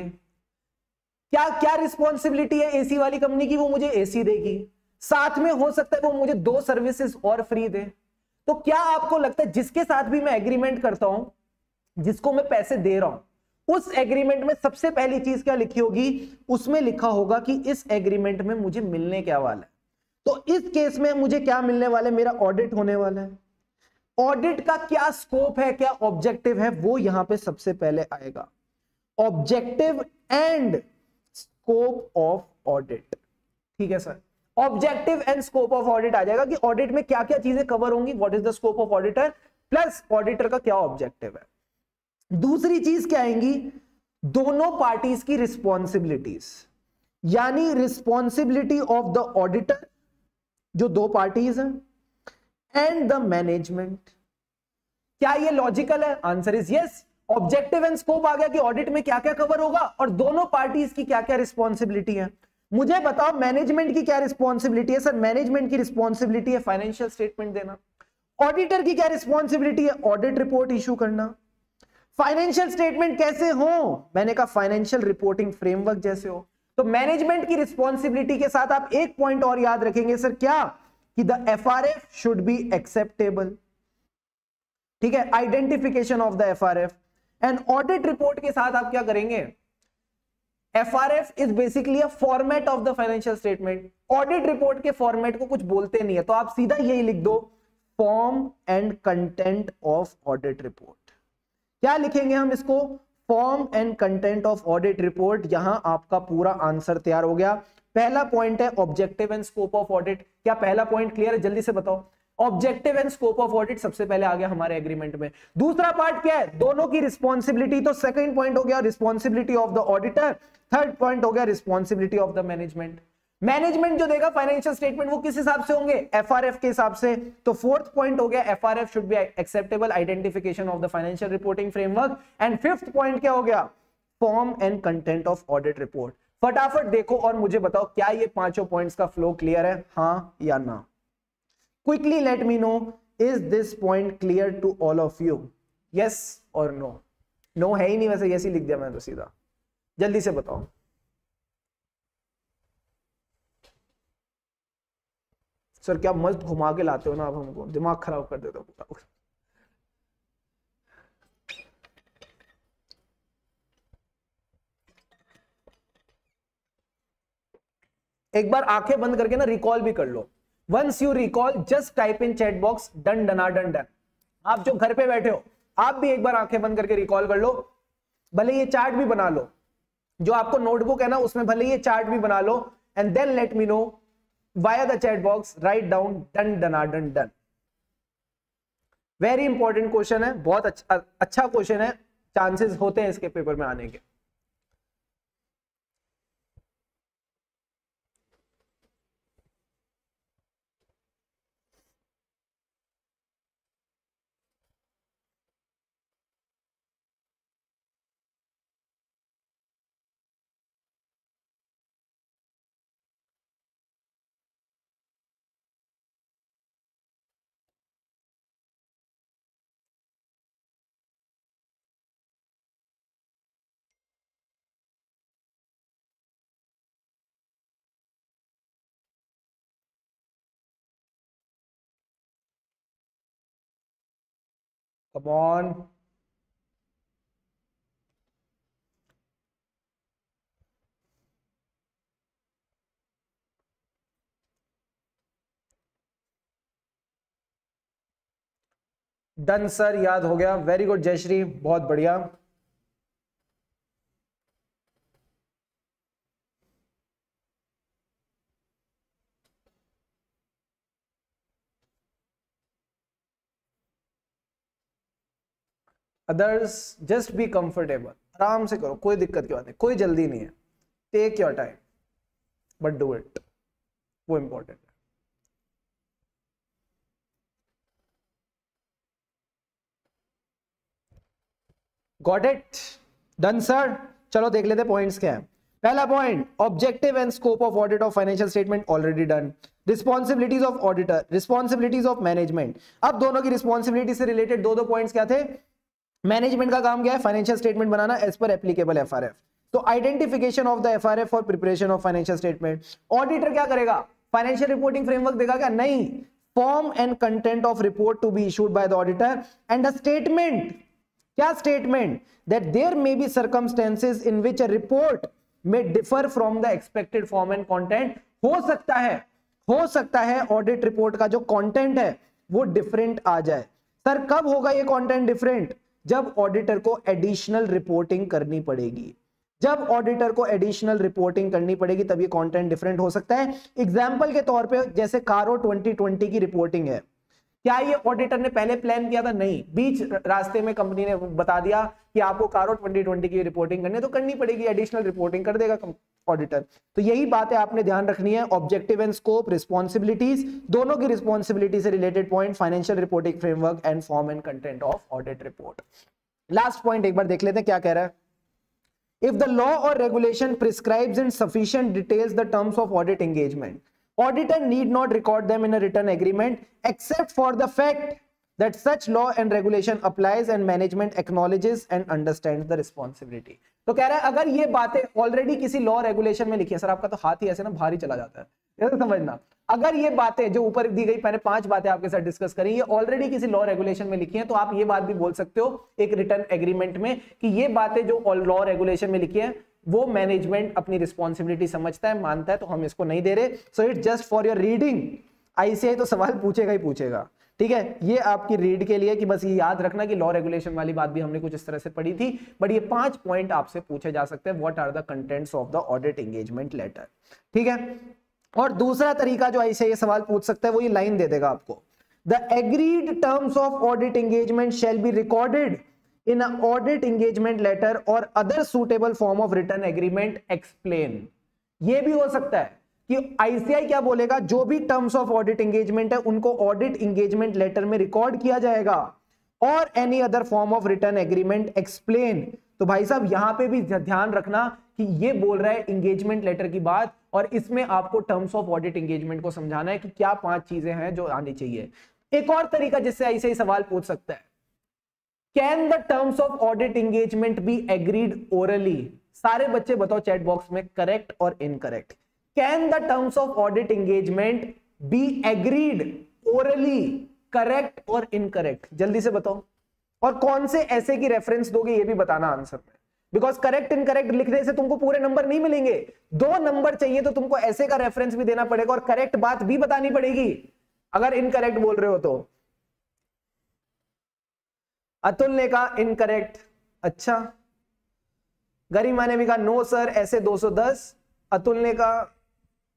क्या क्या रिस्पॉन्सिबिलिटी है एसी वाली कंपनी की? वो मुझे एसी देगी, साथ में हो सकता है वो मुझे 2 सर्विसेज और फ्री दे। तो क्या आपको लगता है जिसके साथ भी मैं एग्रीमेंट करता हूं, जिसको मैं पैसे दे रहा हूं, उस एग्रीमेंट में सबसे पहली चीज क्या लिखी होगी? उसमें लिखा होगा कि इस एग्रीमेंट में मुझे मिलने क्या वाला है। तो इस केस में मुझे क्या मिलने वाला है? मेरा ऑडिट होने वाला है। ऑडिट का क्या स्कोप है, क्या ऑब्जेक्टिव है, वो यहां पे सबसे पहले आएगा। Objective and scope of audit, ठीक है sir. Objective and scope of audit आ जाएगा कि ऑडिट में क्या क्या चीजें कवर होंगी, what is the scope of auditor, plus auditor का क्या ऑब्जेक्टिव है। दूसरी चीज क्या आएंगी? दोनों पार्टीज की रिस्पॉन्सिबिलिटीज, यानी रिस्पॉन्सिबिलिटी ऑफ द ऑडिटर, जो 2 पार्टीज हैं, एंड द मैनेजमेंट। क्या ये लॉजिकल है? Answer is yes. Objective and scope आ गया कि ऑडिट में क्या क्या कवर होगा और दोनों पार्टीज की क्या क्या रिस्पॉन्सिबिलिटी है। मुझे बताओ मैनेजमेंट की क्या रिस्पॉन्सिबिलिटी है? सर मैनेजमेंट की रिस्पॉन्सिबिलिटी है फाइनेंशियल स्टेटमेंट देना। ऑडिटर की क्या रिस्पॉन्सिबिलिटी है? ऑडिट रिपोर्ट इशू करना। फाइनेंशियल स्टेटमेंट कैसे हो? मैंने कहा फाइनेंशियल रिपोर्टिंग फ्रेमवर्क जैसे हो। तो मैनेजमेंट की रिस्पॉन्सिबिलिटी के साथ आप एक पॉइंट और याद रखेंगे सर, क्या? कि the FRF should be acceptable, ठीक है, identification of the FRF. And audit report के साथ आप क्या करेंगे? FRF is basically a format of the financial statement. Audit report के फॉर्मेट को कुछ बोलते नहीं है, तो आप सीधा यही लिख दो, form and content of audit report. क्या लिखेंगे हम इसको? Form and content of audit report. यहां आपका पूरा आंसर तैयार हो गया। पहला पॉइंट है objective and scope of audit. क्या पहला पॉइंट क्लियर है? जल्दी से बताओ। Objective and scope of audit सबसे पहले आ गया हमारे एग्रीमेंट में। दूसरा पार्ट क्या है? दोनों की रिस्पॉन्सिबिलिटी। तो सेकंड पॉइंट हो गया responsibility of the auditor. Third point हो गया responsibility of the management. Management जो देगा फाइनेंशियल स्टेटमेंट वो किस हिसाब से होंगे? एफआरएफ के हिसाब से। तो फोर्थ पॉइंट हो गया FRF should be acceptable, identification of the financial reporting framework. And fifth point क्या हो गया? Form and content of audit report. फटाफट देखो और मुझे बताओ क्या ये पांचों पॉइंट्स का फ्लो क्लियर है, हाँ या ना? Quickly let me know, is this point clear to all of you? Yes और नो? नो है ही नहीं, वैसे यस ही लिख दिया मैं तो सीधा। जल्दी से बताओ। सर क्या मस्त घुमा के लाते हो ना, आप हमको दिमाग खराब कर देते हो पूरा। एक बार आंखें बंद करके ना रिकॉल भी कर लो। Once you recall just type in chat box done डना डन डन। आप जो घर पे बैठे हो आप भी एक बार आंखें बंद करके रिकॉल कर लो। भले ये चार्ट भी बना लो, जो आपको नोटबुक है ना उसमें भले ये चार्ट भी बना लो, and then let me know via the chat box, right down done डना done done. Very important question है, बहुत अच्छा क्वेश्चन है, चांसेस होते हैं इसके पेपर में आने के। Come on. डन सर, याद हो गया, वेरी गुड जयश्री, बहुत बढ़िया। अदर्स जस्ट बी कंफर्टेबल, आराम से करो, कोई दिक्कत की बात नहीं, कोई जल्दी नहीं है, take your time but do it, वो इंपॉर्टेंट है। Got it, done sir. चलो देख लेते पॉइंट्स क्या है। पहला point, objective and scope of audit of financial statement, already done. Responsibilities of auditor, responsibilities of management. अब दोनों की रिस्पॉन्सिबिलिटी से रिलेटेड दो पॉइंट्स क्या थे? मैनेजमेंट का काम क्या है? फाइनेंशियल स्टेटमेंट बनाना एज पर एप्लीकेबल एफआरएफ। तो identification of the FRF for preparation of financial statement. Auditor क्या करेगा? फाइनेंशियल रिपोर्टिंग फ्रेमवर्क देगा क्या? नहीं, form and content of report to be issued by the auditor and the statement. क्या statement? That there may be circumstances in which a report may differ from the expected form and content. हो सकता है audit report का जो content है वो different आ जाए। Sir कब होगा ये कंटेंट डिफरेंट? जब ऑडिटर को एडिशनल रिपोर्टिंग करनी पड़ेगी। जब ऑडिटर को एडिशनल रिपोर्टिंग करनी पड़ेगी तब ये कंटेंट डिफरेंट हो सकता है। एग्जांपल के तौर पे जैसे कारो 2020 की रिपोर्टिंग है, क्या ये ऑडिटर ने पहले प्लान किया था? नहीं, बीच रास्ते में कंपनी ने बता दिया कि आपको कारो 2020 की रिपोर्टिंग करनी है तो करनी पड़ेगी, एडिशनल रिपोर्टिंग कर देगा ऑडिटर। तो यही बात है, आपने ध्यान रखनी है। ऑब्जेक्टिव एंड स्कोप, रिस्पॉन्सिबिलिटीज, दोनों की रिस्पॉन्सिबिलिटी से related point, financial reporting framework and form and content of audit report. Last point एक बार देख लेते हैं क्या कह रहा है। इफ द लॉ और regulation prescribes in sufficient details the terms of audit engagement, auditor need not record them in a written agreement except for the fact that such law and regulation applies and management acknowledges and understands the responsibility। तो कह रहा है अगर ये बातें already किसी law regulation में लिखी है, सर आपका तो हाथ ही ऐसे ना भारी चला जाता है, ऐसे समझना, अगर ये बातें जो ऊपर दी गई, मैंने 5 बातें आपके साथ डिस्कस करी, ये ऑलरेडी किसी लॉ रेगुलेशन में लिखी है, तो आप ये बात भी बोल सकते हो एक रिटर्न एग्रीमेंट में कि ये बातें जो लॉ रेगुलेशन में लिखी है वो मैनेजमेंट अपनी रिस्पॉन्सिबिलिटी समझता है, मानता है, तो हम इसको नहीं दे रहे। So it's just for your reading. ICI तो सवाल पूछेगा ही पूछेगा, ठीक है, ये आपकी रीड के लिए कि बस ये याद रखना कि लॉ रेगुलेशन वाली बात भी हमने कुछ इस तरह से पढ़ी थी, बट ये 5 पॉइंट आपसे पूछे जा सकते हैं। What are the contents of the audit engagement letter, ठीक है। और दूसरा तरीका जो आईसीआई सवाल पूछ सकता है वो ये लाइन दे देगा आपको, the agreed terms of audit engagement shall be recorded in an audit engagement letter or other suitable form of written agreement explain। ये भी हो सकता है कि आईसीआई क्या बोलेगा, जो भी टर्म्स ऑफ ऑडिट एंगेजमेंट है उनको ऑडिट एंगेजमेंट लेटर में रिकॉर्ड किया जाएगा, और any other form of return agreement explain. तो भाई साहब यहां पे भी ध्यान रखना कि ये बोल रहा है एंगेजमेंट लेटर की बात, और इसमें आपको टर्म्स ऑफ ऑडिट एंगेजमेंट को समझाना है कि क्या 5 चीजें हैं जो आनी चाहिए। एक और तरीका जिससे आईसीआई सवाल पूछ सकता है, can the terms of audit engagement be agreed orally? सारे बच्चे बताओ चैट बॉक्स में करेक्ट और incorrect. Can the terms of audit engagement be agreed orally? Correct और इनकरेक्ट, जल्दी से बताओ। और कौन से ऐसे की रेफरेंस दोगे ये भी बताना आंसर में, बिकॉज करेक्ट इनकरेक्ट लिखने से तुमको पूरे नंबर नहीं मिलेंगे, 2 नंबर चाहिए, तो तुमको ऐसे का रेफरेंस भी देना पड़ेगा और करेक्ट बात भी बतानी पड़ेगी अगर इनकरेक्ट बोल रहे हो तो। अतुल ने कहा इनकरेक्ट, अच्छा। गरिमा ने भी कहा नो सर ऐसे 210। अतुल ने कहा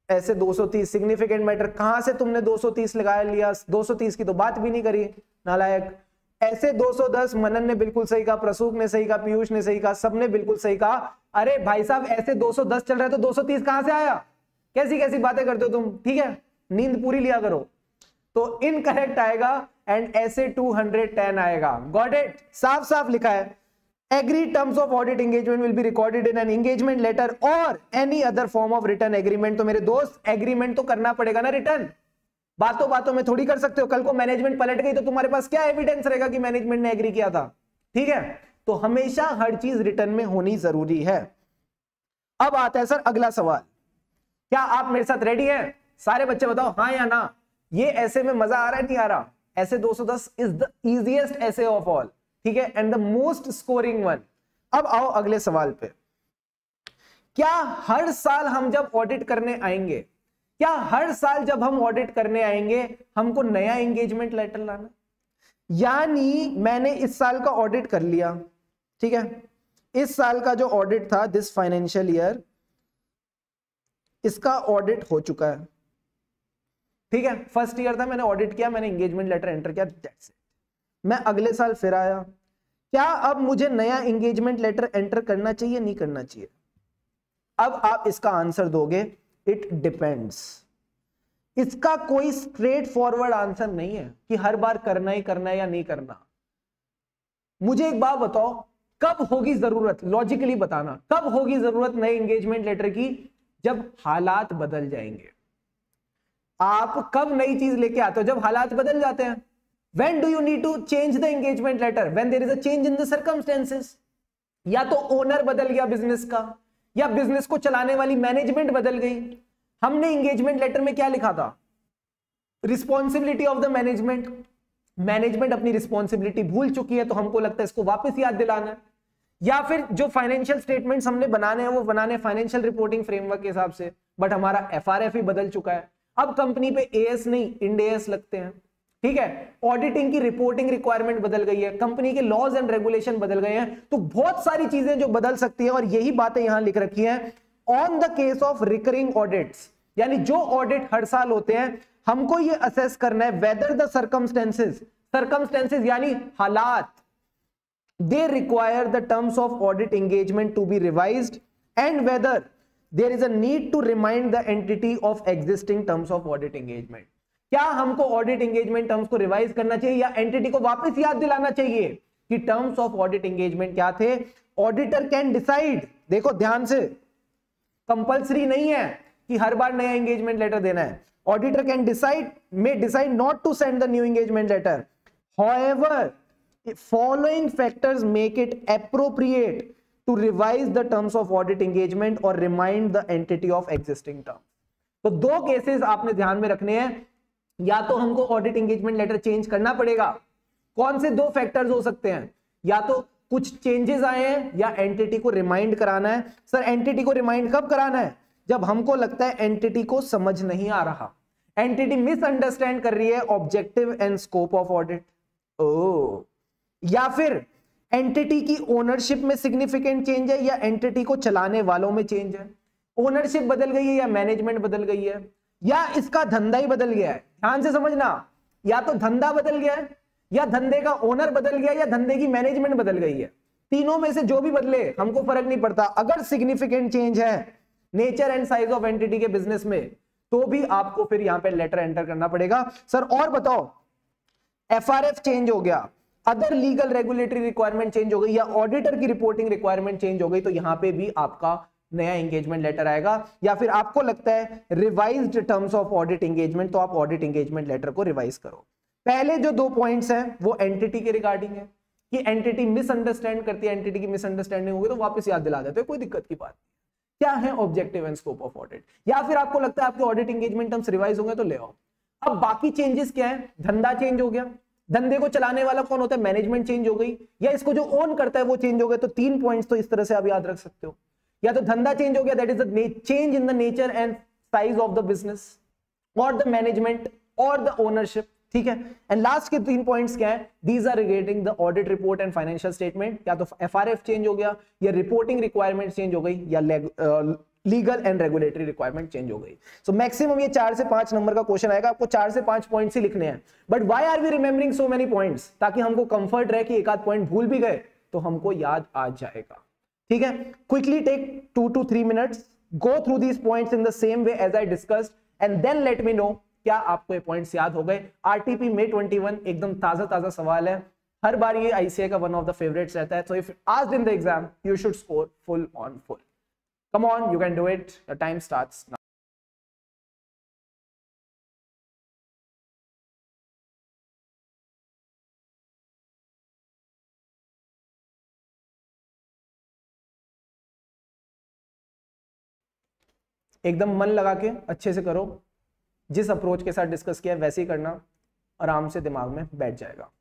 ऐसे 230। सिग्निफिकेंट मैटर, कहां से तुमने 230 लगा लिया? 230 की तो बात भी नहीं करी, नालायक। ऐसे 210, मनन ने बिल्कुल सही कहा, प्रसूक ने सही कहा, पीयूष ने सही कहा, सबने बिल्कुल सही कहा। अरे भाई साहब ऐसे 210 चल रहा है तो 230 कहां से आया? कैसी कैसी बातें करते हो तुम, ठीक है, नींद पूरी लिया करो। तो इनकरेक्ट आएगा एंड ऐसे 210 आएगा। Got it? साफ साफ लिखा है, agree terms of audit engagement will be recorded in an engagement letter or any other form of return agreement. तो मेरे दोस्त एग्रीमेंट तो करना पड़ेगा ना रिटर्न, बातों बातों में थोड़ी कर सकते हो। कल को मैनेजमेंट पलट गई तो तुम्हारे पास क्या एविडेंस रहेगा कि मैनेजमेंट ने एग्री किया था, ठीक है। तो हमेशा हर चीज रिटर्न में होनी जरूरी है। अब आता है सर अगला सवाल, क्या आप मेरे साथ रेडी हैं? सारे बच्चे बताओ हाँ या ना। ये ऐसे में मजा आ रहा है नहीं आ रहा? ऐसे 210 इज द इजीएस्ट ऐसे ऑफ ऑल, ठीक है, and the most scoring one. अब आओ अगले सवाल पे। क्या हर साल हम जब ऑडिट करने आएंगे, क्या हर साल जब हम ऑडिट करने आएंगे हमको नया एंगेजमेंट लेटर लाना? यानी मैंने इस साल का ऑडिट कर लिया, ठीक है, इस साल का जो ऑडिट था दिस फाइनेंशियल ईयर, इसका ऑडिट हो चुका है, ठीक है, फर्स्ट ईयर था, मैंने ऑडिट किया, मैंने एंगेजमेंट लेटर एंटर किया, दैट्स इट। मैं अगले साल फिर आया, क्या अब मुझे नया एंगेजमेंट लेटर एंटर करना चाहिए, नहीं करना चाहिए? अब आप इसका आंसर दोगे इट डिपेंड्स। इसका कोई स्ट्रेट फॉरवर्ड आंसर नहीं है कि हर बार करना ही करना है या नहीं करना। मुझे एक बात बताओ, कब होगी जरूरत, लॉजिकली बताना, कब होगी जरूरत नए एंगेजमेंट लेटर की? जब हालात बदल जाएंगे। आप कब नई चीज लेके आते हो? जब हालात बदल जाते हैं। When do you need to change the engagement letter? When there is a change in the circumstances. या तो ओनर बदल गया बिजनेस का, या बिजनेस को चलाने वाली मैनेजमेंट बदल गई। हमने एंगेजमेंट लेटर में क्या लिखा था? Responsibility of the management. Management अपनी रिस्पॉन्सिबिलिटी भूल चुकी है, तो हमको लगता है इसको वापस याद दिलाना है। या फिर जो फाइनेंशियल स्टेटमेंट्स हमने बनाने हैं वो बनाने फाइनेंशियल रिपोर्टिंग फ्रेमवर्क के हिसाब से, बट हमारा एफआरएफ ही बदल चुका है। अब कंपनी पे एएस नहीं इंड एएस लगते हैं, ठीक है। ऑडिटिंग की रिपोर्टिंग रिक्वायरमेंट बदल गई है, कंपनी के लॉज एंड रेगुलेशन बदल गए हैं, तो बहुत सारी चीजें जो बदल सकती है, और यही बातें यहां लिख रखी हैं। On the case of recurring audits, यानी जो ऑडिट हर साल होते हैं, हमको ये असेस करना है वेदर द सर्कमस्टेंसेस, सर्कमस्टेंसेस यानी हालात, they require the terms of audit engagement to be revised and whether there is a need to remind the entity of existing terms of audit engagement। क्या हमको audit engagement terms को revise करना चाहिए या entity को वापस याद दिलाना चाहिए कि टर्म्स ऑफ ऑडिट एंगेजमेंट क्या थे? ऑडिटर कैन डिसाइड, देखो ध्यान से, कंपल्सरी नहीं है कि हर बार नया एंगेजमेंट लेटर देना है। Auditor can decide, may decide not to send the new engagement letter, however following factors make it appropriate to revise the terms of audit engagement or remind the entity of existing terms। तो दो cases आपने ध्यान में रखने हैं, या तो हमको ऑडिट एंगेजमेंट लेटर चेंज करना पड़ेगा। कौन से दो फैक्टर्स हो सकते हैं? या तो कुछ चेंजेस आए हैं या एंटिटी को रिमाइंड कराना है। सर एंटिटी को रिमाइंड कब कराना है? जब हमको लगता है एंटिटी को समझ नहीं आ रहा, एंटिटी मिसअंडरस्टैंड कर रही है objective and scope of audit. Oh, या फिर एंटिटी की ओनरशिप में सिग्निफिकेंट चेंज है या एंटिटी को चलाने वालों में चेंज है, ओनरशिप बदल गई है या मैनेजमेंट बदल गई है, या इसका धंधा ही बदल गया है। ध्यान से समझना, या तो धंधा बदल गया है, या धंधे का ओनर बदल गया, या धंधे की मैनेजमेंट बदल गई है। तीनों में से जो भी बदले हमको फर्क नहीं पड़ता। अगर सिग्निफिकेंट चेंज है nature and size of entity के बिजनेस में, तो भी आपको फिर यहां पे लेटर एंटर करना पड़ेगा। सर और बताओ, एफआरएफ चेंज हो गया, other legal regulatory requirement change हो गई, या ऑडिटर की रिपोर्टिंग रिक्वायरमेंट चेंज हो गई, तो यहां पे भी आपका नया एंगेजमेंट लेटर आएगा। या फिर आपको लगता है revised terms of audit engagement, तो आप ऑडिट एंगेजमेंट लेटर को रिवाइज करो। पहले जो दो पॉइंट्स हैं वो एंटिटी के रिगार्डिंग है कि एंटिटी मिसअंडरस्टैंड करती है, एंटिटी की मिसअंडरस्टैंडिंग होगी तो वापस याद दिला देते हैं, कोई दिक्कत की बात नहीं। क्या है objective and scope of audit, या फिर आपको लगता है आपके ऑडिट एंगेजमेंट टर्म्स रिवाइज होंगे तो ले आओ। अब बाकी चेंजेस क्या है? धंधा चेंज हो गया, धंधे को चलाने वाला कौन होता है? मैनेजमेंट चेंज हो गई, या इसको जो ओन करता है वो चेंज हो गया। तो तीन पॉइंट्स तो इस तरह से आप याद रख सकते हो, या तो धंधा चेंज हो गया, that is the change in the nature and size of the business, और द मैनेजमेंट, और द ओनरशिप, ठीक है। एंड लास्ट के तीन पॉइंट्स क्या है? These are regarding the audit report and financial statement. या तो एफआरएफ चेंज हो गया, या रिपोर्टिंग रिक्वायरमेंट चेंज हो गई, या legal and regulatory requirement change हो गई। सो मैक्सिमम ये 4 से 5 नंबर का क्वेश्चन आएगा, आपको 4 से 5 पॉइंट्स ही लिखने हैं। But why are we remembering so many points? ताकि हमको कंफर्ट रहे कि एक आध पॉइंट भूल भी गए तो हमको याद आ जाएगा, ठीक है। Quickly take 2 to 3 minutes, go through these points in the same way as I discussed, and then let me know क्या आपको ये पॉइंट्स याद हो गए। आरटीपी May 21 एकदम ताजा सवाल है, हर बार ये आईसीए का वन ऑफ द फेवरेट्स रहता है। So if asked in the exam you should score full on full. Come on, you can do it. The time starts now. एकदम मन लगा के अच्छे से करो, जिस अप्रोच के साथ डिस्कस किया है वैसे ही करना। आराम से दिमाग में बैठ जाएगा।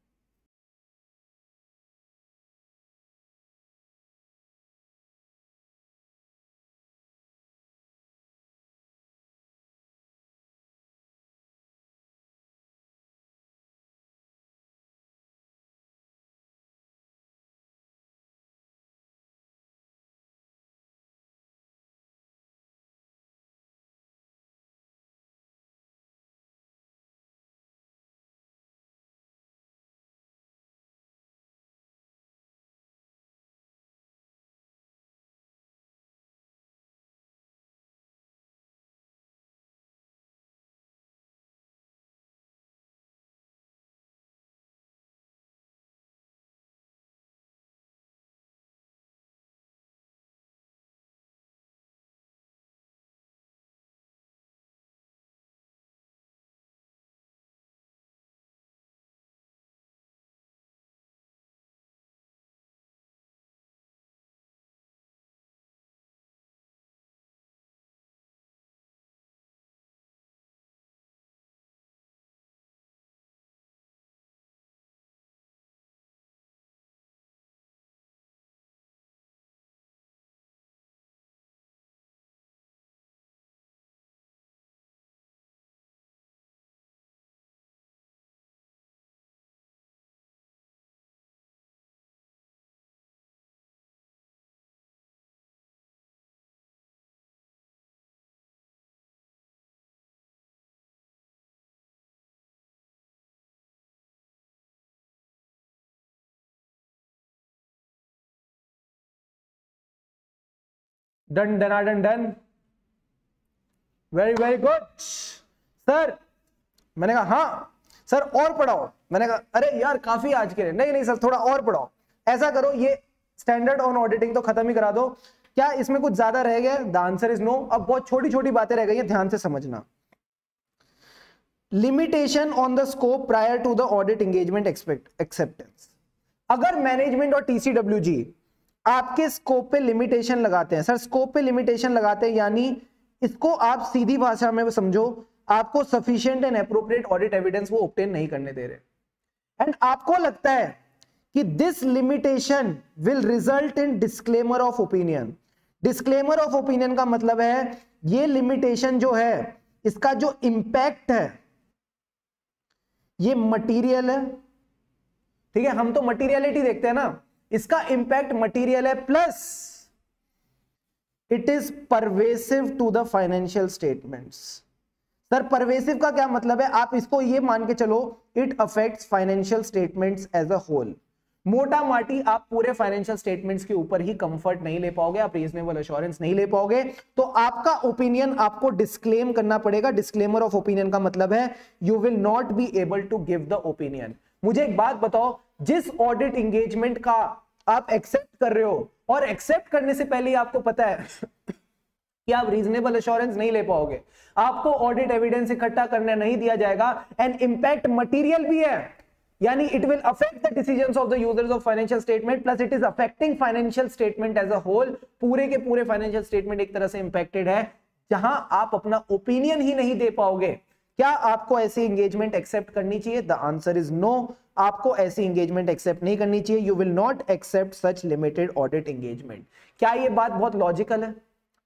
Done done done done, very very good sir. मैंने कहा हाँ सर और पढ़ाओ। मैंने कहा अरे यार काफी आज के लिए, नहीं नहीं सर थोड़ा और पढ़ाओ। ऐसा करो ये स्टैंडर्ड ऑन ऑडिटिंग तो खत्म ही करा दो। क्या इसमें कुछ ज्यादा रह गया? The answer is no. अब बहुत छोटी छोटी बातें रह गई हैं, ध्यान से समझना। Limitation on the scope prior to the audit engagement acceptance. अगर मैनेजमेंट और टीसीडब्ल्यूजी आपके स्कोप पे लिमिटेशन लगाते हैं, सर स्कोप पे लिमिटेशन लगाते हैं यानी इसको आप सीधी भाषा में समझो, आपको sufficient and appropriate audit evidence वो ऑब्टेन नहीं करने दे रहे, एंड आपको लगता है कि this limitation will result in disclaimer of opinion. Disclaimer of opinion का मतलब है ये लिमिटेशन जो है इसका जो इंपैक्ट है ये मटीरियल है, ठीक है, हम तो मटीरियलिटी देखते हैं ना, इसका इंपैक्ट मटीरियल है, plus it is pervasive to the financial statements. Sir pervasive का क्या मतलब है? आप इसको ये मान के चलो it affects financial statements as a whole. मोटा माटी आप पूरे फाइनेंशियल स्टेटमेंट्स के ऊपर ही कंफर्ट नहीं ले पाओगे, आप रीजनेबल एश्योरेंस नहीं ले पाओगे, तो आपका ओपिनियन आपको डिस्क्लेम करना पड़ेगा। डिस्क्लेमर ऑफ ओपिनियन का मतलब है you will not be able to give the opinion. मुझे एक बात बताओ, जिस ऑडिट एंगेजमेंट का आप एक्सेप्ट कर रहे हो और एक्सेप्ट करने से पहले आपको पता है कि आप रीजनेबल एश्योरेंस नहीं ले पाओगे, आपको ऑडिट एविडेंस इकट्ठा करने नहीं दिया जाएगा, एंड इंपैक्ट मटेरियल भी है, यानी it will affect the decisions of the users of financial statement, plus it is affecting financial statement as a whole. पूरे के पूरे फाइनेंशियल स्टेटमेंट एक तरह से इंपैक्टेड है, जहां आप अपना ओपिनियन ही नहीं दे पाओगे। क्या आपको ऐसी एंगेजमेंट एक्सेप्ट करनी चाहिए? The answer is no. आपको ऐसी एंगेजमेंट एक्सेप्ट नहीं करनी चाहिए। You will not accept such limited audit engagement. क्या ये बात बहुत लॉजिकल है?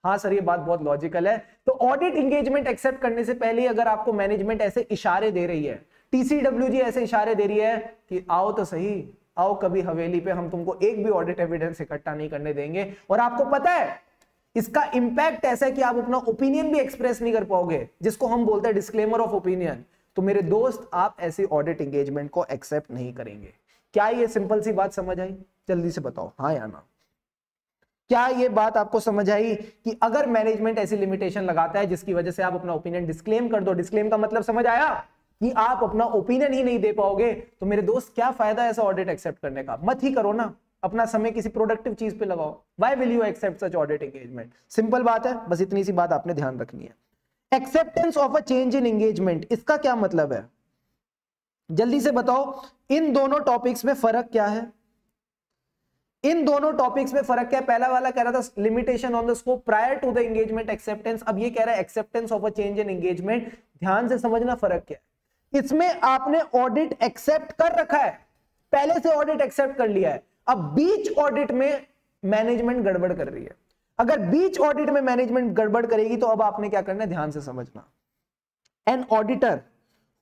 हाँ सर ये बात बहुत लॉजिकल है। तो ऑडिट एंगेजमेंट एक्सेप्ट करने से पहले अगर आपको मैनेजमेंट ऐसे इशारे दे रही है, टीसीडब्ल्यूजी ऐसे इशारे दे रही है कि आओ तो सही, आओ कभी हवेली पे, हम तुमको एक भी ऑडिट एविडेंस इकट्ठा नहीं करने देंगे, और आपको पता है इसका इंपैक्ट ऐसा है कि आप अपना ओपिनियन भी एक्सप्रेस नहीं कर पाओगे, जिसको हम बोलते हैं डिस्क्लेमर ऑफ ओपिनियन, तो मेरे दोस्त आप ऐसी ऑडिट एंगेजमेंट को एक्सेप्ट नहीं करेंगे। क्या ये सिंपल सी बात समझ आई? जल्दी से बताओ हाँ या ना। क्या ये बात आपको समझ आई कि अगर मैनेजमेंट ऐसी लिमिटेशन लगाता है जिसकी वजह से आप अपना ओपिनियन डिस्क्लेम कर दो, डिस्क्लेम का मतलब समझ आया कि आप अपना ओपिनियन ही नहीं दे पाओगे, तो मेरे दोस्त क्या फायदा है ऐसा ऑडिट एक्सेप्ट करने का? मत ही करो ना, अपना समय किसी प्रोडक्टिव चीज पे लगाओ। Why will you accept such audit engagement? Simple बात है, बस इतनी सी बात आपने ध्यान रखनी है। Acceptance of a change in engagement, इसका क्या मतलब है? जल्दी से बताओ इन दोनों टॉपिक्स में फर्क क्या है? इन दोनों टॉपिक्स में फर्क क्या है? पहला वाला कह रहा था limitation on the scope prior to the engagement acceptance, अब ये कह रहा है acceptance of a change in engagement. ध्यान से समझना फर्क क्या है। इसमें आपने ऑडिट एक्सेप्ट कर रखा है, पहले से ऑडिट एक्सेप्ट कर लिया है, अब बीच ऑडिट में मैनेजमेंट गड़बड़ कर रही है। अगर बीच ऑडिट में मैनेजमेंट गड़बड़ करेगी तो अब आपने क्या करना है, ध्यान से समझना। An auditor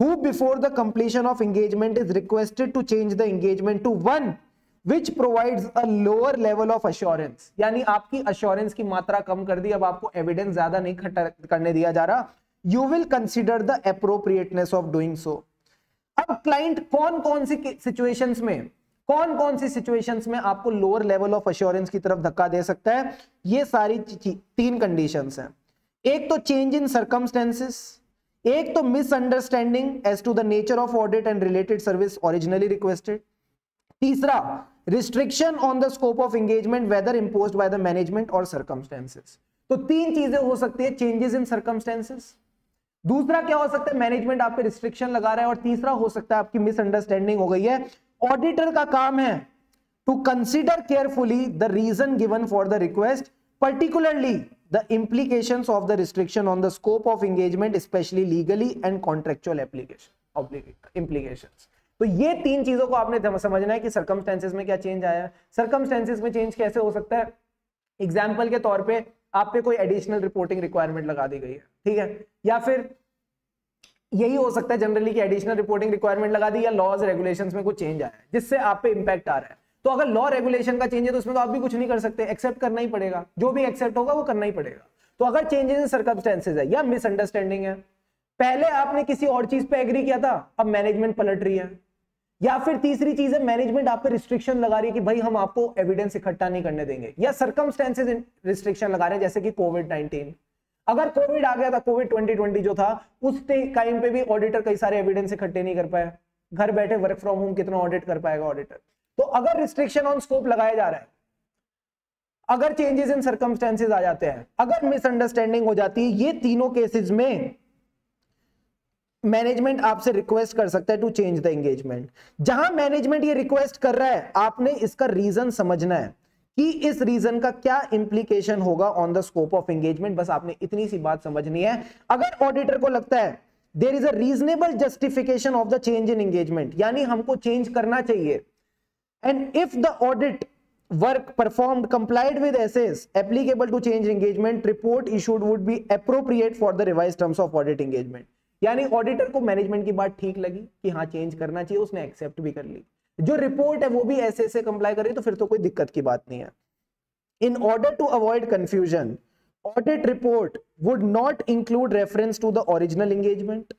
who before the completion of engagement is requested to change the engagement to one which provides a lower level of assurance, यानी आपकी assurance की मात्रा कम कर दी, अब आपको एविडेंस ज्यादा नहीं इकट्ठा करने दिया जा रहा, you will consider the appropriateness of doing so। अब क्लाइंट कौन कौन सी सिचुएशंस में आपको लोअर लेवल ऑफ अश्योरेंस की तरफ धक्का दे सकता है, ये सारी तीन कंडीशंस हैं। एक तो चेंज इन सर्कमस्टेंसेस, एक तो misunderstanding as to the nature of audit and related service originally requested, तीसरा restriction on the scope of engagement whether imposed by the management or circumstances. तो तीन चीजें हो सकती है, चेंजेस इन सर्कमस्टेंसेस, दूसरा क्या हो सकता है, मैनेजमेंट आप पे रिस्ट्रिक्शन लगा रहा है, और तीसरा हो सकता है आपकी मिसअंडरस्टैंडिंग हो गई है। ऑडिटर का काम है to consider carefully the reason given for the request, particularly the implications of the restriction on the scope of engagement, especially legally and contractual implications। तो ये तीन चीजों को आपने समझना है कि सर्कमस्टेंसेस में क्या चेंज आया है। सर्कमस्टेंसेस में चेंज कैसे हो सकता है, एग्जाम्पल के तौर पे आप पे कोई एडिशनल रिपोर्टिंग रिक्वायरमेंट लगा दी गई है, ठीक है, या फिर यही हो सकता है जनरली कि एडिशनल रिपोर्टिंग रिक्वायरमेंट लगा दी, या लॉज रेगुलेशंस में कुछ चेंज आया है जिससे आप पे इंपैक्ट आ रहा है। तो अगर लॉ रेगुलेशन का चेंज है तो उसमें तो आप भी कुछ नहीं कर सकते, एक्सेप्ट करना ही पड़ेगा, जो भी एक्सेप्ट होगा वो करना ही पड़ेगा। तो अगर चेंजेस इन सर्कमस्टेंसेस है या मिसअंडरस्टैंडिंग है, पहले आपने किसी और चीज पे एग्री किया था, अब मैनेजमेंट पलट रही है, या फिर तीसरी चीज है मैनेजमेंट आप पे रिस्ट्रिक्शन लगा रही है कि भाई हम आपको एविडेंस इकट्ठा नहीं करने देंगे, या सर्कमस्टेंसेस रिस्ट्रिक्शन लगा रहे हैं जैसे कि कोविड-19। अगर कोविड आ गया था, कोविड 2020 जो था, उस टाइम पे भी ऑडिटर कई सारे एविडेंस इकट्ठे नहीं कर पाए, घर बैठे वर्क फ्रॉम होम कितना ऑडिट कर पाएगा ऑडिटर। तो अगर रिस्ट्रिक्शन ऑन स्कोप लगाया जा रहा है, अगर चेंजेस इन सर्कमस्टेंसेस आ जाते हैं, अगर मिसअंडरस्टैंडिंग हो जाती है, ये तीनों केसेस में मैनेजमेंट आपसे रिक्वेस्ट कर सकता है टू चेंज द एंगेजमेंट। जहां मैनेजमेंट ये रिक्वेस्ट कर रहा है, आपने इसका रीजन समझना है कि इस रीजन का क्या इंप्लीकेशन होगा on the scope of engagement, बस आपने इतनी सी बात समझनी है। अगर ऑडिटर को लगता है there is a reasonable justification of the change in engagement, यानी हमको चेंज करना चाहिए, and if the audit work performed complied with essays applicable to change engagement, report issued would be appropriate for the revised terms of audit engagement। यानी auditor को management की बात ठीक लगी कि हाँ चेंज करना चाहिए, उसने एक्सेप्ट भी कर ली, जो रिपोर्ट है वो भी ऐसे से कंप्लाई कर रही है, तो फिर तो कोई दिक्कत की बात नहीं है। In order to avoid confusion, audit report would not include reference to the original engagement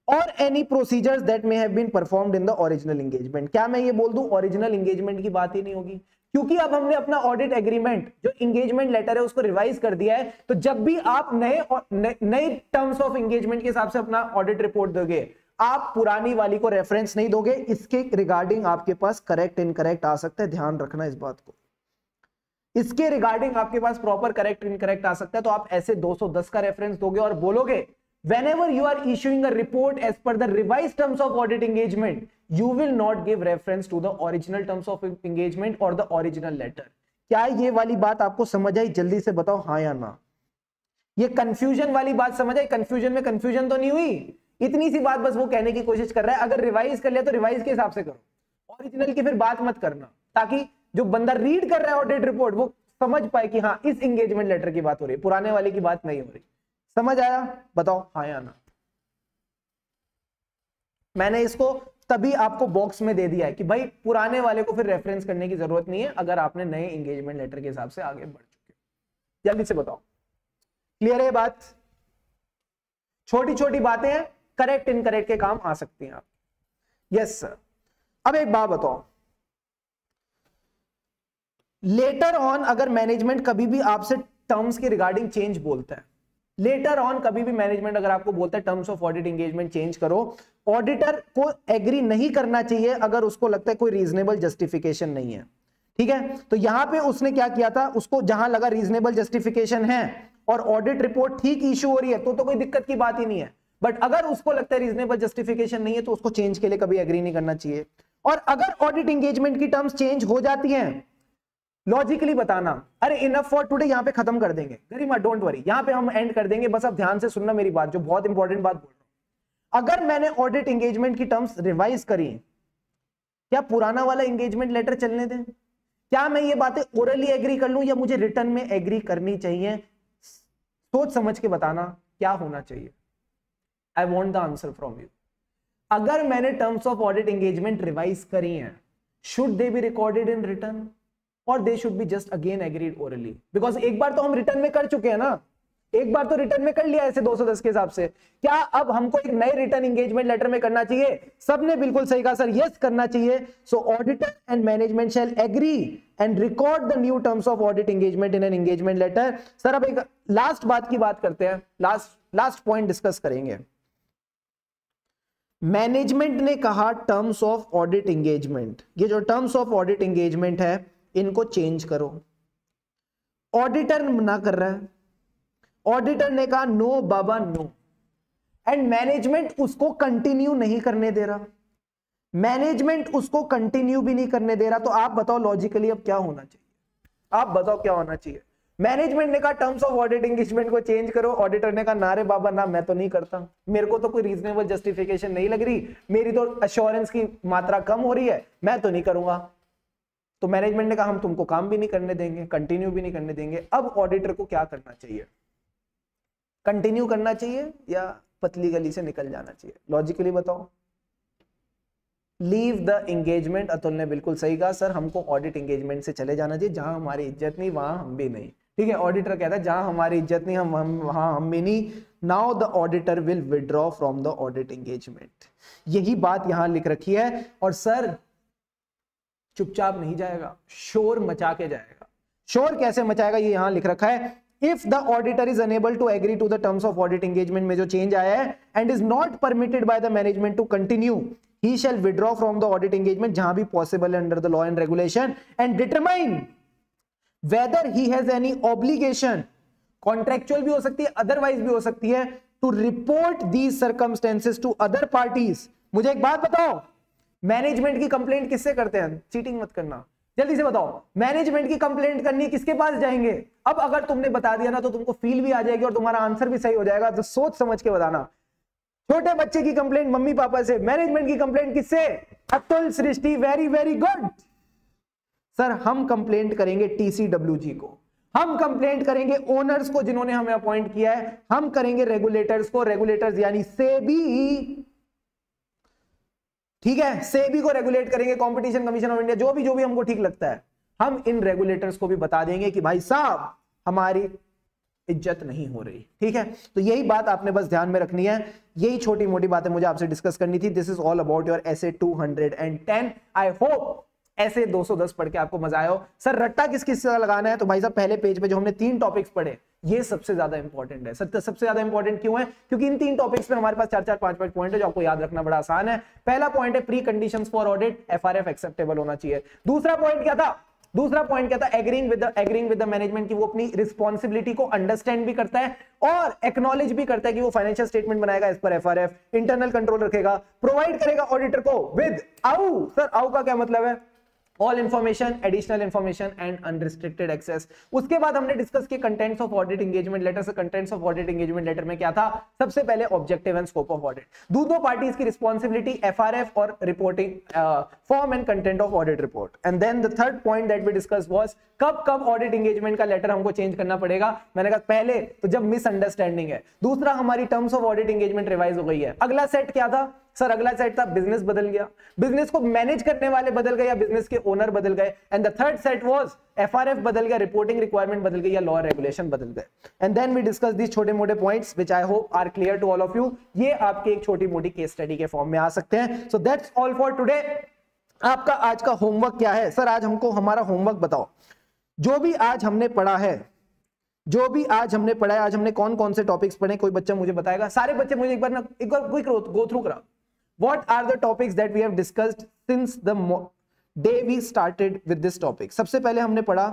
or any procedures that may have been performed in the original engagement. क्या मैं ये बोल दूं ओरिजिनल एंगेजमेंट की बात ही नहीं होगी, क्योंकि अब हमने अपना ऑडिट एग्रीमेंट जो एंगेजमेंट लेटर है उसको रिवाइज कर दिया है। तो जब भी आप नए टर्म्स ऑफ एंगेजमेंट के हिसाब से अपना ऑडिट रिपोर्ट दोगे, आप पुरानी वाली को रेफरेंस नहीं दोगे, इसके रिगार्डिंग आपके पास करेक्ट इनकरेक्ट आ सकता है, ध्यान रखना इस बात को। इसके रिगार्डिंग आपके पास प्रॉपर करेक्ट इनकरेक्ट आ सकता है, तो आप ऐसे 210 का रेफरेंस दोगे और बोलोगे whenever you are issuing a report as per the revised terms of audit engagement, you will not give reference to the original terms of engagement or the original letter। क्या ये वाली बात आपको समझ आई? जल्दी से बताओ हाँ या ना। ये कंफ्यूजन वाली बात समझ आई? कंफ्यूजन में कंफ्यूजन तो नहीं हुई, इतनी सी बात बस वो कहने की कोशिश कर रहा है। अगर रिवाइज कर लिया तो रिवाइज के हिसाब से करो, ओरिजिनल की फिर बात मत करना, ताकि जो बंदा रीड कर रहा है ऑडिट रिपोर्ट वो समझ पाए कि हाँ इस एंगेजमेंट लेटर की बात हो रही है, पुराने वाले की बात नहीं हो रही। समझ आया? बताओ हाँ या ना। मैंने इसको तभी आपको बॉक्स में दे दिया है कि भाई पुराने वाले को फिर रेफरेंस करने की जरूरत नहीं है अगर आपने नए एंगेजमेंट लेटर के हिसाब से आगे बढ़ चुके हो। जल्दी से बताओ, क्लियर है बात? छोटी छोटी बातें हैं, करेक्ट इनकरेक्ट के काम आ सकती हैं आप। Yes sir. अब एक बात बताओ, लेटर ऑन अगर मैनेजमेंट कभी भी आपसे टर्म्स के रिगार्डिंग चेंज बोलता है, लेटर ऑन कभी भी मैनेजमेंट अगर आपको बोलता है terms of audit engagement change करो, ऑडिटर को एग्री नहीं करना चाहिए अगर उसको लगता है कोई रीजनेबल जस्टिफिकेशन नहीं है। ठीक है, तो यहां पे उसने क्या किया था, उसको जहां लगा रीजनेबल जस्टिफिकेशन है और ऑडिट रिपोर्ट ठीक इशू हो रही है तो कोई दिक्कत की बात ही नहीं है। बट अगर उसको लगता है रीजनेबल जस्टिफिकेशन नहीं है तो उसको चेंज के लिए कभी एग्री नहीं करना चाहिए। और अगर ऑडिट एंगेजमेंट की टर्म्स चेंज हो जाती हैं, लॉजिकली बताना, अरे इनफ फॉर टुडे यहां पे खत्म कर देंगे, गरिमा डोंट वरी, यहां पे हम एंड कर देंगे, बस अब ध्यान से सुनना मेरी बात, जो बहुत इंपॉर्टेंट बात बोल रहा अगर मैंने ऑडिट एंगेजमेंट की टर्म्स रिवाइज करी, क्या पुराना वाला एंगेजमेंट लेटर चलने दें? क्या मैं ये बातें ओरली एग्री कर लूं या मुझे रिटर्न में एग्री करनी चाहिए? सोच समझ के बताना क्या होना चाहिए। I want the answer from you. अगर मैंने terms of audit engagement revise करी हैं, should they be recorded in return or they should be just again agreed orally? Because एक बार तो हम रिटर्न में कर चुके हैं ना, एक बार तो रिटर्न में कर लिया ऐसे 210 के हिसाब से। क्या अब हमको एक नए रिटर्न एंगेजमेंट लेटर में करना चाहिए? सबने बिल्कुल सही कहा सर, यस करना चाहिए। So auditor and management shall agree and record the new terms of audit engagement in an engagement letter. Sir अब एक लास्ट बात की बात करते हैं, लास्ट पॉइंट डिस्कस करेंगे। मैनेजमेंट ने कहा टर्म्स ऑफ ऑडिट एंगेजमेंट, ये जो टर्म्स ऑफ ऑडिट एंगेजमेंट है इनको चेंज करो। ऑडिटर मना कर रहा है, ऑडिटर ने कहा नो बाबा नो, एंड मैनेजमेंट उसको कंटिन्यू नहीं करने दे रहा, मैनेजमेंट उसको कंटिन्यू भी नहीं करने दे रहा। तो आप बताओ लॉजिकली अब क्या होना चाहिए? आप बताओ क्या होना चाहिए? मैनेजमेंट ने कहा टर्म्स ऑफ ऑडिट एंगेजमेंट को चेंज करो, ऑडिटर ने कहा ना रे बाबा ना, मैं तो नहीं करता, मेरे को तो कोई रीजनेबल जस्टिफिकेशन नहीं लग रही, मेरी तो अश्योरेंस की मात्रा कम हो रही है, मैं तो नहीं करूंगा। तो मैनेजमेंट ने कहा हम तुमको काम भी नहीं करने देंगे, कंटिन्यू भी नहीं करने देंगे। अब ऑडिटर को क्या करना चाहिए? कंटिन्यू करना चाहिए या पतली गली से निकल जाना चाहिए? लॉजिकली बताओ। Leave the engagement. अतुल ने बिल्कुल सही कहा सर, हमको ऑडिट एंगेजमेंट से चले जाना चाहिए, जहां हमारी इज्जत नहीं वहां हम भी नहीं। ठीक है, ऑडिटर कहता है जहां हमारी इज्जत नहीं हम वहां हम भी नहीं। Now the auditor will withdraw from the audit engagement. यही बात यहां लिख रखी है। और सर चुपचाप नहीं जाएगा, शोर मचा के जाएगा। शोर कैसे मचाएगा ये यहां लिख रखा है। If the auditor is unable to agree to the terms of audit engagement में जो change आया है and is not permitted by the management to continue, he shall withdraw from the audit engagement जहां भी possible under the law and regulation and determine whether he has any obligation, contractual भी हो सकती है, otherwise भी हो सकती है, to report these circumstances to other parties। मुझे एक बात बताओ, मैनेजमेंट की कंप्लेंट किससे करते हैं? चीटिंग मत करना, जल्दी से बताओ। मैनेजमेंट की कंप्लेंट करनी किसके पास जाएंगे? अब अगर तुमने बता दिया ना तो तुमको फील भी आ जाएगी और तुम्हारा आंसर भी सही हो जाएगा। तो सोच समझ के बताना। छोटे बच्चे की कंप्लेंट मम्मी पापा से, मैनेजमेंट की कंप्लेंट किससे? अतुल सृष्टि, वेरी वेरी गुड सर। हम कंप्लेंट करेंगे टीसीडब्ल्यूजी को, हम कंप्लेंट करेंगे ओनर्स को जिन्होंने हमें अपॉइंट किया है, हम करेंगे रेगुलेटर्स को, रेगुलेटर्स यानी सेबी। ठीक है, सेबी को रेगुलेट करेंगे, कंपटीशन कमीशन ऑफ इंडिया, जो भी हमको ठीक लगता है। हम इन रेगुलेटर्स को भी बता देंगे कि भाई साहब हमारी इज्जत नहीं हो रही। ठीक है, तो यही बात आपने बस ध्यान में रखनी है। यही छोटी मोटी बातें मुझे आपसे डिस्कस करनी थी। This is all about your essay 210। I hope ऐसे 210 पढ़ के आपको मजा आया हो। सर रट्टा किस किस का लगाना है? तो भाई साहब पहले पेज पे जो हमने 3 टॉपिक्स पढ़े ये सबसे ज्यादा इंपॉर्टेंट है। सबसे ज्यादा इंपॉर्टेंट क्यों है? क्योंकि इन 3 टॉपिक्स पे हमारे पास 4-4, 5-5 पॉइंट है जो आपको याद रखना बड़ा आसान है। पहला पॉइंट है pre conditions for audit, FRF acceptable होना चाहिए। दूसरा पॉइंट क्या था? एग्रीइंग विद द मैनेजमेंट की वो अपनी रिस्पॉन्सिबिलिटी को अंडरस्टैंड भी करता है और एक्नॉलेज भी करता है कि वो फाइनेंशियल स्टेटमेंट बनाएगा as per FRF, internal control रखेगा, प्रोवाइड करेगा ऑडिटर को विद आउ। सर आउ का क्या मतलब है? All information, additional information and unrestricted access. उसके बाद हमने डिस्कस किया contents of audit engagement letter. से contents of audit engagement letter में क्या था? सबसे पहले objective and scope of audit, दोनों पार्टीज की रिस्पॉन्सिबिलिटी, एफआरएफ और reporting form and content of audit report. And then the third point that we discuss was कब ऑडिट एंगेजमेंट का लेटर हमको चेंज करना पड़ेगा। मैंने कहा पहले तो जब मिसअंडरस्टैंडिंग है, दूसरा हमारी terms of audit engagement revise हो गई है। अगला सेट क्या था? सर अगला सेट था बिजनेस बदल गया, बिजनेस को मैनेज करने वाले बदल गए या बिजनेस के ओनर बदल गए। And the third set was FRF बदल गया, रिपोर्टिंग रिक्वायरमेंट बदल गई या लॉ रेगुलेशन बदल गए। And then we discuss these छोटे मोटे points which I hope are clear to all of you. ये आपके एक छोटी मोटी केस स्टडी के फॉर्म में आ सकते हैं। So that's all for today. आपका आज का होमवर्क क्या है? सर आज हमको हमारा होमवर्क बताओ। जो भी आज हमने पढ़ा है, आज हमने कौन कौन से टॉपिक्स पढ़े? कोई बच्चा मुझे बताएगा? सारे बच्चे मुझे एक बार क्विक गो थ्रू करा। What are the topics that we have discussed since the day we started with this topic? सबसे पहले हमने पढ़ा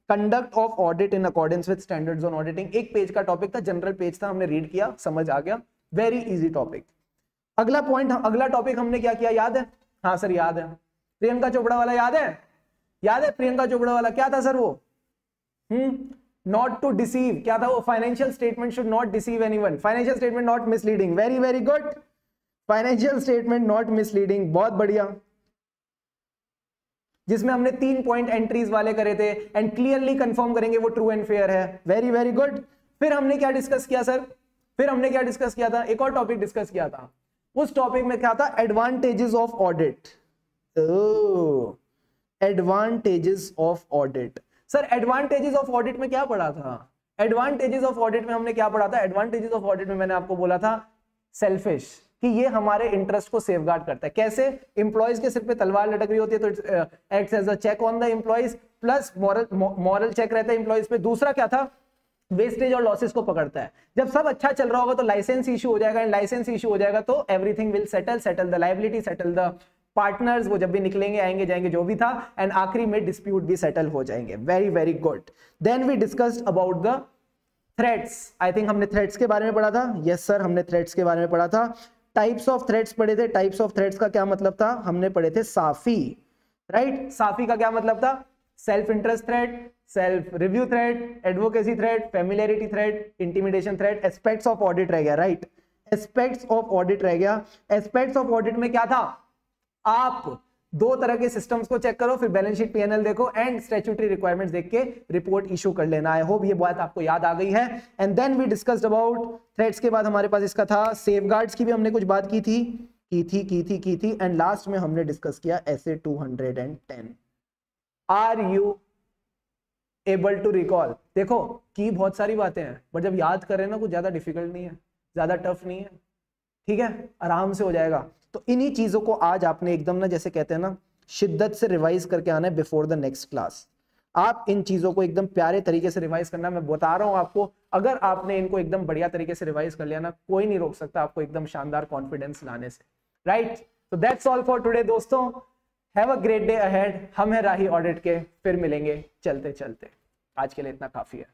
conduct of audit in accordance with standards on auditing। एक पेज का टॉपिक था, जनरल पेज था, हमने रीड किया, समझ आ गया, वेरी इजी टॉपिक। अगला टॉपिक हमने क्या किया याद है? हाँ सर याद है, प्रियंका चोपड़ा वाला याद है? प्रियंका चोपड़ा वाला क्या था सर वो? नॉट टू डिसीव, क्या था वो? Financial statement should not deceive anyone, financial statement not misleading. Very very good. Financial statement not misleading, बहुत बढ़िया, जिसमें हमने 3 पॉइंट एंट्रीज वाले करे थे एंड क्लियरली कंफर्म करेंगे वो ट्रू एंड फेयर है। Very very good. फिर हमने क्या डिस्कस किया सर? फिर हमने क्या डिस्कस किया था? एक और टॉपिक डिस्कस किया था। उस टॉपिक में क्या था? Advantages of audit. Advantages of audit. Sir advantages of audit में क्या पढ़ा था? एडवांटेजेस ऑफ ऑडिट में हमने क्या पढ़ा था? एडवांटेजेस ऑफ ऑडिट में मैंने आपको बोला था सेल्फिश, कि ये हमारे इंटरेस्ट को सेफगार्ड करता है। कैसे? एम्प्लॉइज के सिर पे तलवार लटक रही होती है तो acts as a check on the employees, plus moral check रहता है एम्प्लॉइज पे। दूसरा क्या था? वेस्टेज और लॉसेस को पकड़ता है। जब सब अच्छा चल रहा होगा तो लाइसेंस इशू हो जाएगा, एंड लाइसेंस इशू हो जाएगा तो everything will settle the liability, settle the partners, वो जब भी निकलेंगे आएंगे जाएंगे जो भी था, एंड आखिरी में डिस्प्यूट भी सेटल हो जाएंगे। Very very good. Then we discussed about the threats. I think हमने थ्रेड्स के बारे में पढ़ा था। यस सर, हमने थ्रेड्स के बारे में पढ़ा था। टाइप्स ऑफ थ्रेड्स पढ़े थे। टाइप्स ऑफ थ्रेड्स का क्या मतलब था? हमने पढ़े थे साफी, राइट? साफी का क्या मतलब था? Self interest thread, self review thread, advocacy thread, familiarity thread, intimidation thread. Aspects of audit रह गया, राइट? एस्पेक्ट्स ऑफ ऑडिट रह गया। एस्पेक्ट्स ऑफ ऑडिट में क्या था? आप 2 तरह के सिस्टम्स को चेक करो, फिर बैलेंस शीट पीएनएल देखो एंड स्टैट्यूटरी रिक्वायरमेंट्स देख के रिपोर्ट इशू कर लेना। आई होप ये बात आपको याद आ गई है। And then we discussed about threats के बाद हमारे पास इसका था सेफगार्ड्स की भी हमने कुछ बात की थी एंड लास्ट में हमने डिस्कस किया SA 210। Are you able to recall? देखो की बहुत सारी बातें हैं, बट जब याद करें ना कुछ ज्यादा डिफिकल्ट नहीं है, ज्यादा टफ नहीं है, ठीक है, आराम से हो जाएगा। तो इन्हीं चीजों को आज आपने एकदम ना, जैसे कहते हैं ना, शिद्दत से रिवाइज करके आना है बिफोर द नेक्स्ट क्लास। आप इन चीजों को एकदम प्यारे तरीके से रिवाइज करना। मैं बता रहा हूं आपको, अगर आपने इनको एकदम बढ़िया तरीके से रिवाइज कर लिया ना, कोई नहीं रोक सकता आपको एकदम शानदार कॉन्फिडेंस लाने से, राइट? तो दैट्स ऑल फॉर टुडे दोस्तों। Have a great day ahead. हम है राही ऑडिट के, फिर मिलेंगे चलते चलते। आज के लिए इतना काफी है।